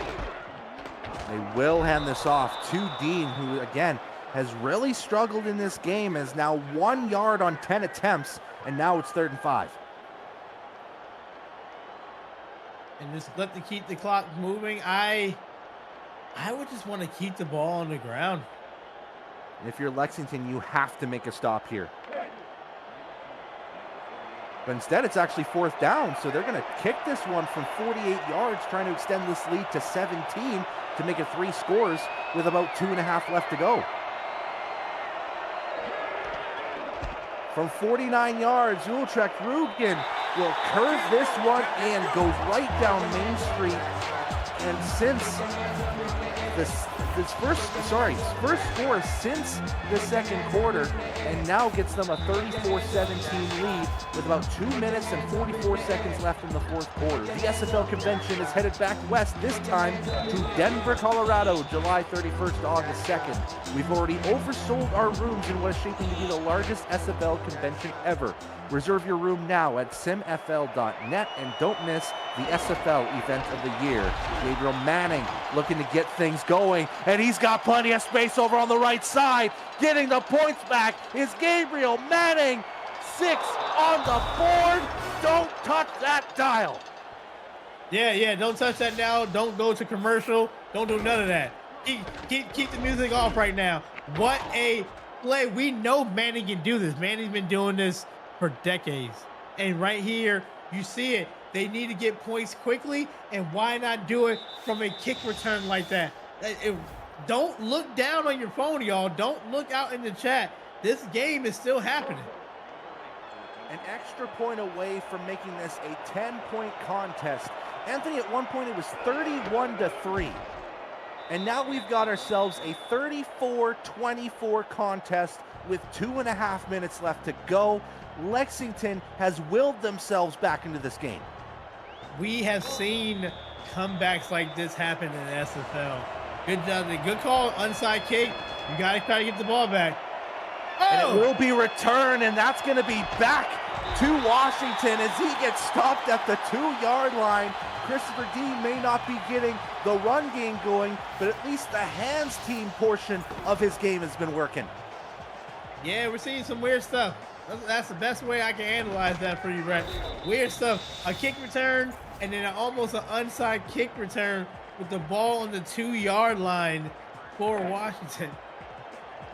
They will hand this off to Dean, who again has really struggled in this game, is now 1 yard on 10 attempts, and now it's 3rd and 5. And just keep the clock moving. I would just want to keep the ball on the ground. If you're Lexington, you have to make a stop here. But instead, it's actually 4th down, so they're going to kick this one from 48 yards, trying to extend this lead to 17 to make it 3 scores with about 2.5 left to go. From 49 yards, Ultrek Rubin will curve this one and goes right down Main Street. And since his first score since the second quarter, and now gets them a 34-17 lead with about 2 minutes and 44 seconds left in the 4th quarter. The SFL convention is headed back west, this time to Denver, Colorado, July 31st to August 2nd. We've already oversold our rooms in what is shaping to be the largest SFL convention ever. Reserve your room now at simfl.net and don't miss the SFL event of the year. Gabriel Manning looking to get things going, and he's got plenty of space over on the right side. Getting the points back is Gabriel Manning. 6 on the board. Don't touch that dial. Yeah, don't touch that now. Don't go to commercial. Don't do none of that. Keep the music off right now. What a play. We know Manning can do this. Manning's been doing this for decades. And right here, you see it. They need to get points quickly, and why not do it from a kick return like that? Don't look down on your phone, y'all. Don't look out in the chat. This game is still happening. An extra point away from making this a 10-point contest. Anthony, at one point it was 31-3. And now we've got ourselves a 34-24 contest with 2.5 minutes left to go. Lexington has willed themselves back into this game. We have seen comebacks like this happen in the SFL. Good call, onside kick. You got to try to get the ball back. And it will be returned, and that's going to be back to Washington as he gets stopped at the 2-yard line. Christopher Dean may not be getting the run game going, but at least the hands team portion of his game has been working. Yeah, we're seeing some weird stuff. That's the best way I can analyze that for you, Brett. Weird stuff. A kick return, and then almost an onside kick return with the ball on the 2-yard line for Washington.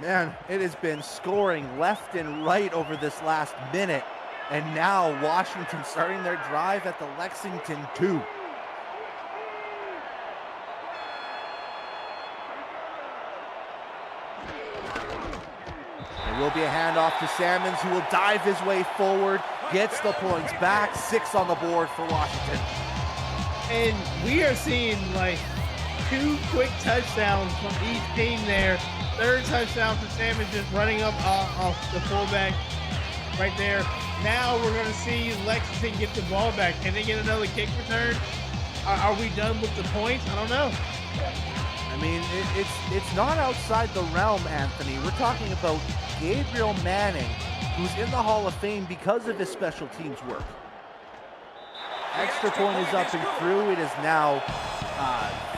Man, it has been scoring left and right over this last minute. And now Washington starting their drive at the Lexington 2. There will be a handoff to Salmons, who will dive his way forward, gets the points back, 6 on the board for Washington. And we are seeing like 2 quick touchdowns from each team there. Third touchdown for Salmons, just running up off the fullback right there. Now we're going to see Lexington get the ball back. Can they get another kick return? Are we done with the points? I don't know. I mean, it's not outside the realm, Anthony. We're talking about Gabriel Manning, who's in the Hall of Fame because of his special teams work. Extra point is up and through. It is now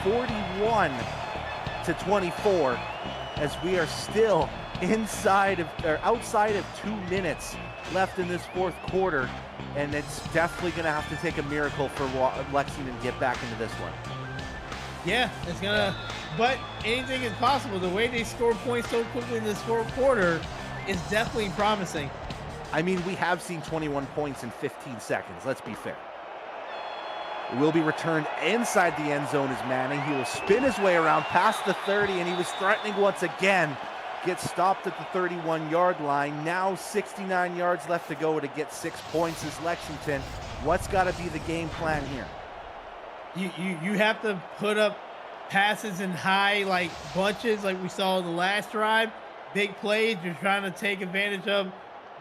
41-24 as we are still outside of 2 minutes left in this fourth quarter, and it's definitely going to have to take a miracle for Lexington to get back into this one. Yeah, it's gonna, but anything is possible. The way they score points so quickly in this fourth quarter is definitely promising. I mean, we have seen 21 points in 15 seconds. Let's be fair. It will be returned inside the end zone as Manning. He will spin his way around past the 30, and he was threatening once again. Gets stopped at the 31-yard line. Now 69 yards left to go to get 6 points as Lexington. What's got to be the game plan here? You have to put up passes in high like bunches like we saw in the last drive. Big plays. You're trying to take advantage of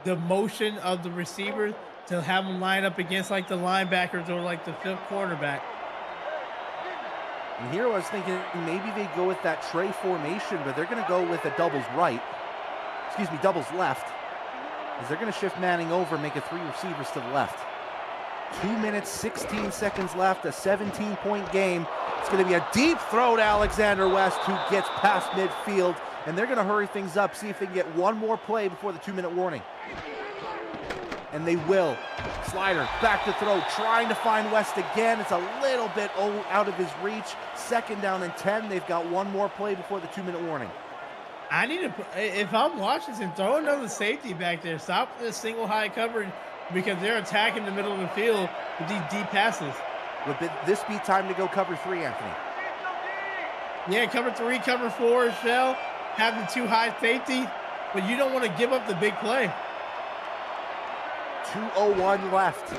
the motion of the receivers to have them line up against like the linebackers or like the fifth quarterback. And here I was thinking maybe they go with that tray formation, but they're going to go with a doubles left, as they're going to shift Manning over, make it 3 receivers to the left. 2 minutes, 16 seconds left, a 17-point game. It's going to be a deep throw to Alexander West, who gets past midfield, and they're going to hurry things up, see if they can get one more play before the 2-minute warning. And they will. Slider back to throw, trying to find West again. It's a little bit out of his reach. 2nd down and 10. They've got one more play before the 2-minute warning. I need to, if I'm Washington, throw another safety back there. Stop this single high coverage, because they're attacking the middle of the field with these deep passes. Would this be time to go cover 3, Anthony? Yeah, cover 3, cover 4, shell. Have the 2 high safety, but you don't want to give up the big play. 2:01 left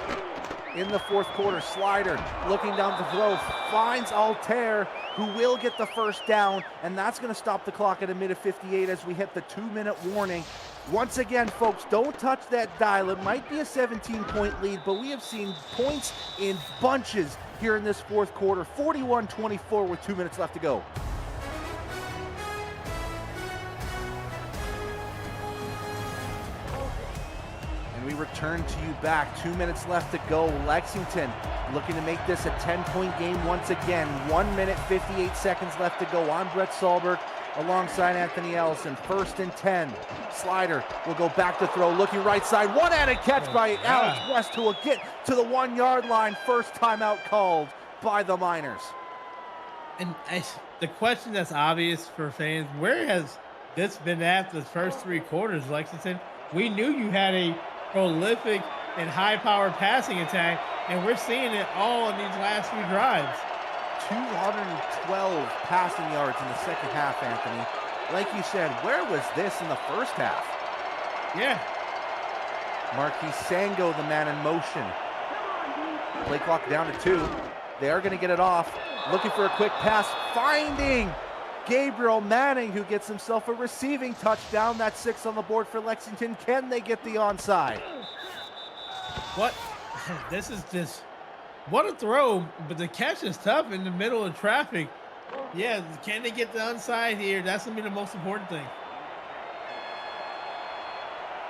in the fourth quarter. Slider looking down the throw, finds Altair, who will get the first down, and that's going to stop the clock at a minute 58 as we hit the 2-minute warning. Once again, folks, don't touch that dial. It might be a 17-point lead, but we have seen points in bunches here in this fourth quarter. 41-24 with 2 minutes left to go. We return to you back. 2 minutes left to go. Lexington looking to make this a 10-point game once again. 1 minute, 58 seconds left to go. I'm Brett Sahlberg alongside Anthony Ellison. 1st and 10. Slider will go back to throw. Looking right side. One-handed catch by Alex West, who will get to the 1-yard line. First timeout called by the Miners. And the question that's obvious for fans, where has this been after the first 3 quarters, Lexington. We knew you had a prolific and high-powered passing attack, and we're seeing it all in these last few drives. 212 passing yards in the second half, Anthony. Like you said, where was this in the first half? Yeah. Marquis Sango, the man in motion. Play clock down to 2. They are going to get it off. Looking for a quick pass, finding Gabriel Manning, who gets himself a receiving touchdown. That's 6 on the board for Lexington. Can they get the onside? What? This is just, what a throw, but the catch is tough in the middle of traffic. Yeah, can they get the onside here? That's going to be the most important thing.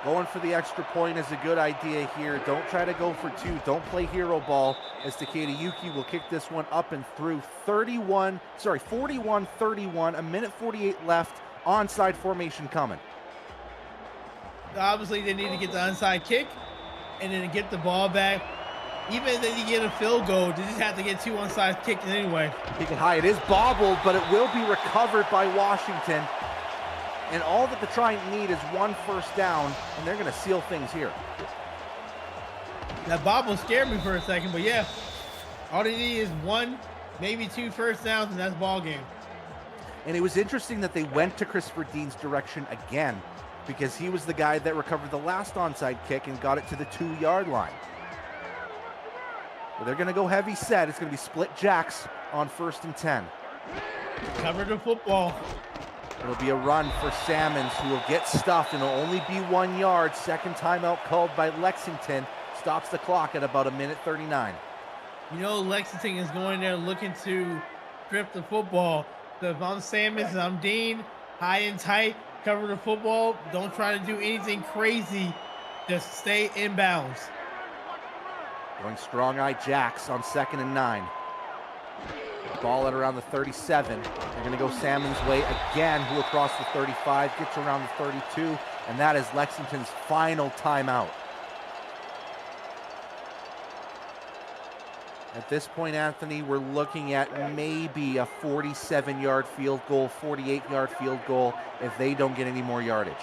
Going for the extra point is a good idea here. Don't try to go for 2. Don't play hero ball, as Takeda Yuki will kick this one up and through. 41-31, a minute 48 left. Onside formation coming. Obviously, they need to get the onside kick and then get the ball back. Even if they get a field goal, they just have to get 2 onside kicks anyway. Kick it high. It is bobbled, but it will be recovered by Washington. And all that the Triumph need is 1 first down, and they're going to seal things here. That bobble scared me for a second, but yeah, all they need is 1, maybe 2 first downs, and that's ball game. And it was interesting that they went to Christopher Dean's direction again, because he was the guy that recovered the last onside kick and got it to the 2-yard line. But they're going to go heavy set. It's going to be split jacks on 1st and 10. Cover the football. It'll be a run for Salmons, who will get stuffed, and it'll only be 1 yard. Second timeout called by Lexington. Stops the clock at about a minute 39. You know, Lexington is going there looking to strip the football. So if I'm Salmons and I'm Dean, high and tight, cover the football. Don't try to do anything crazy. Just stay inbounds. Going strong-eye jacks on 2nd and 9. Ball at around the 37. They're going to go Salmon's way again, who across the 35, gets around the 32, and that is Lexington's final timeout. At this point, Anthony, we're looking at maybe a 47-yard field goal, 48-yard field goal if they don't get any more yardage.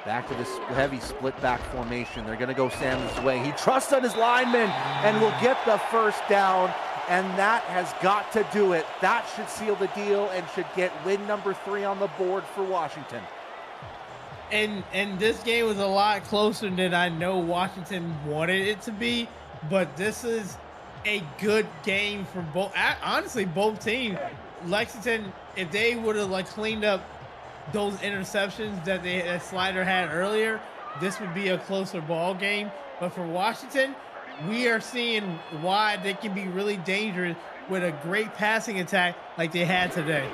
Back to this heavy split back formation. They're going to go Salmon's way. He trusts on his lineman and will get the first down, and that has got to do it. That should seal the deal and should get win number 3 on the board for Washington. And this game was a lot closer than I know Washington wanted it to be, but this is a good game for both. Honestly, both teams. Lexington, if they would have cleaned up those interceptions that Slider had earlier, this would be a closer ball game. But for Washington, we are seeing why they can be really dangerous with a great passing attack like they had today.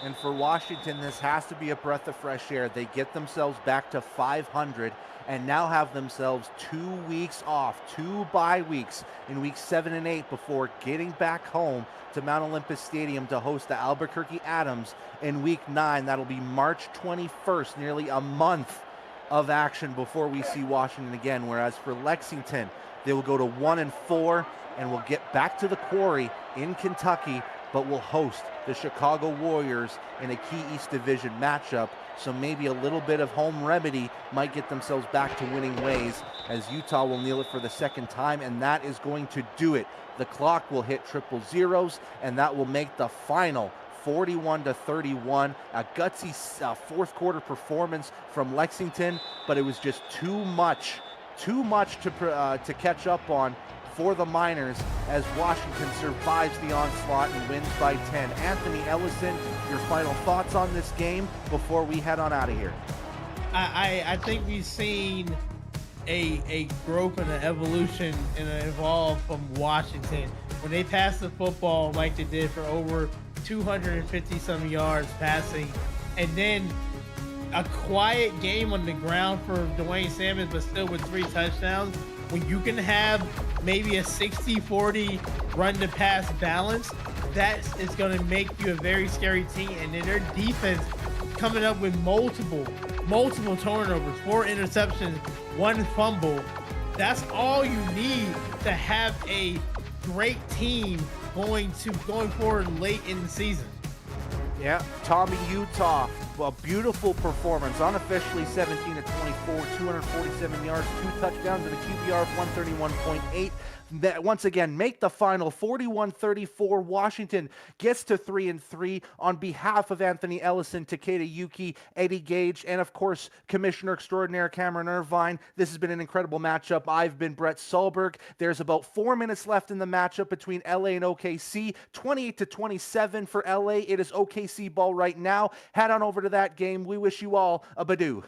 And for Washington, this has to be a breath of fresh air. They get themselves back to 500 and now have themselves 2 weeks off, 2 bye weeks in weeks 7 and 8 before getting back home to Mount Olympus Stadium to host the Albuquerque Adams in week 9. That'll be March 21st, nearly a month of action before we see Washington again. Whereas for Lexington, they will go to 1-4 and will get back to the Quarry in Kentucky, but will host the Chicago Warriors in a key East Division matchup. So maybe a little bit of home remedy might get themselves back to winning ways, as Utah will kneel it for the second time, and that is going to do it. The clock will hit triple zeros, and that will make the final 41-31. A gutsy fourth quarter performance from Lexington, but it was just too much to catch up on for the Miners as Washington survives the onslaught and wins by 10. Anthony Ellison, your final thoughts on this game before we head on out of here? I think we've seen a growth and an evolution and an evolve from Washington. When they pass the football like they did for over 250 some yards passing, and then a quiet game on the ground for Dwayne Salmons, but still with 3 touchdowns. When you can have maybe a 60-40 run to pass balance, that is going to make you a very scary team. And then their defense coming up with multiple turnovers, 4 interceptions, 1 fumble. That's all you need to have a great team going forward late in the season. Yeah, Tommy Utah, a beautiful performance. Unofficially 17 of 24, 247 yards, 2 touchdowns, and a QBR of 131.8. That once again make the final 41-34. Washington gets to 3-3 on behalf of Anthony Ellison, Takeda Yuki, Eddie Gage, and of course Commissioner Extraordinaire Cameron Irvine. This has been an incredible matchup. I've been Brett Solberg. There's about 4 minutes left in the matchup between LA and OKC. 28-27 for LA. It is OKC ball right now. Head on over to that game. We wish you all a badoo.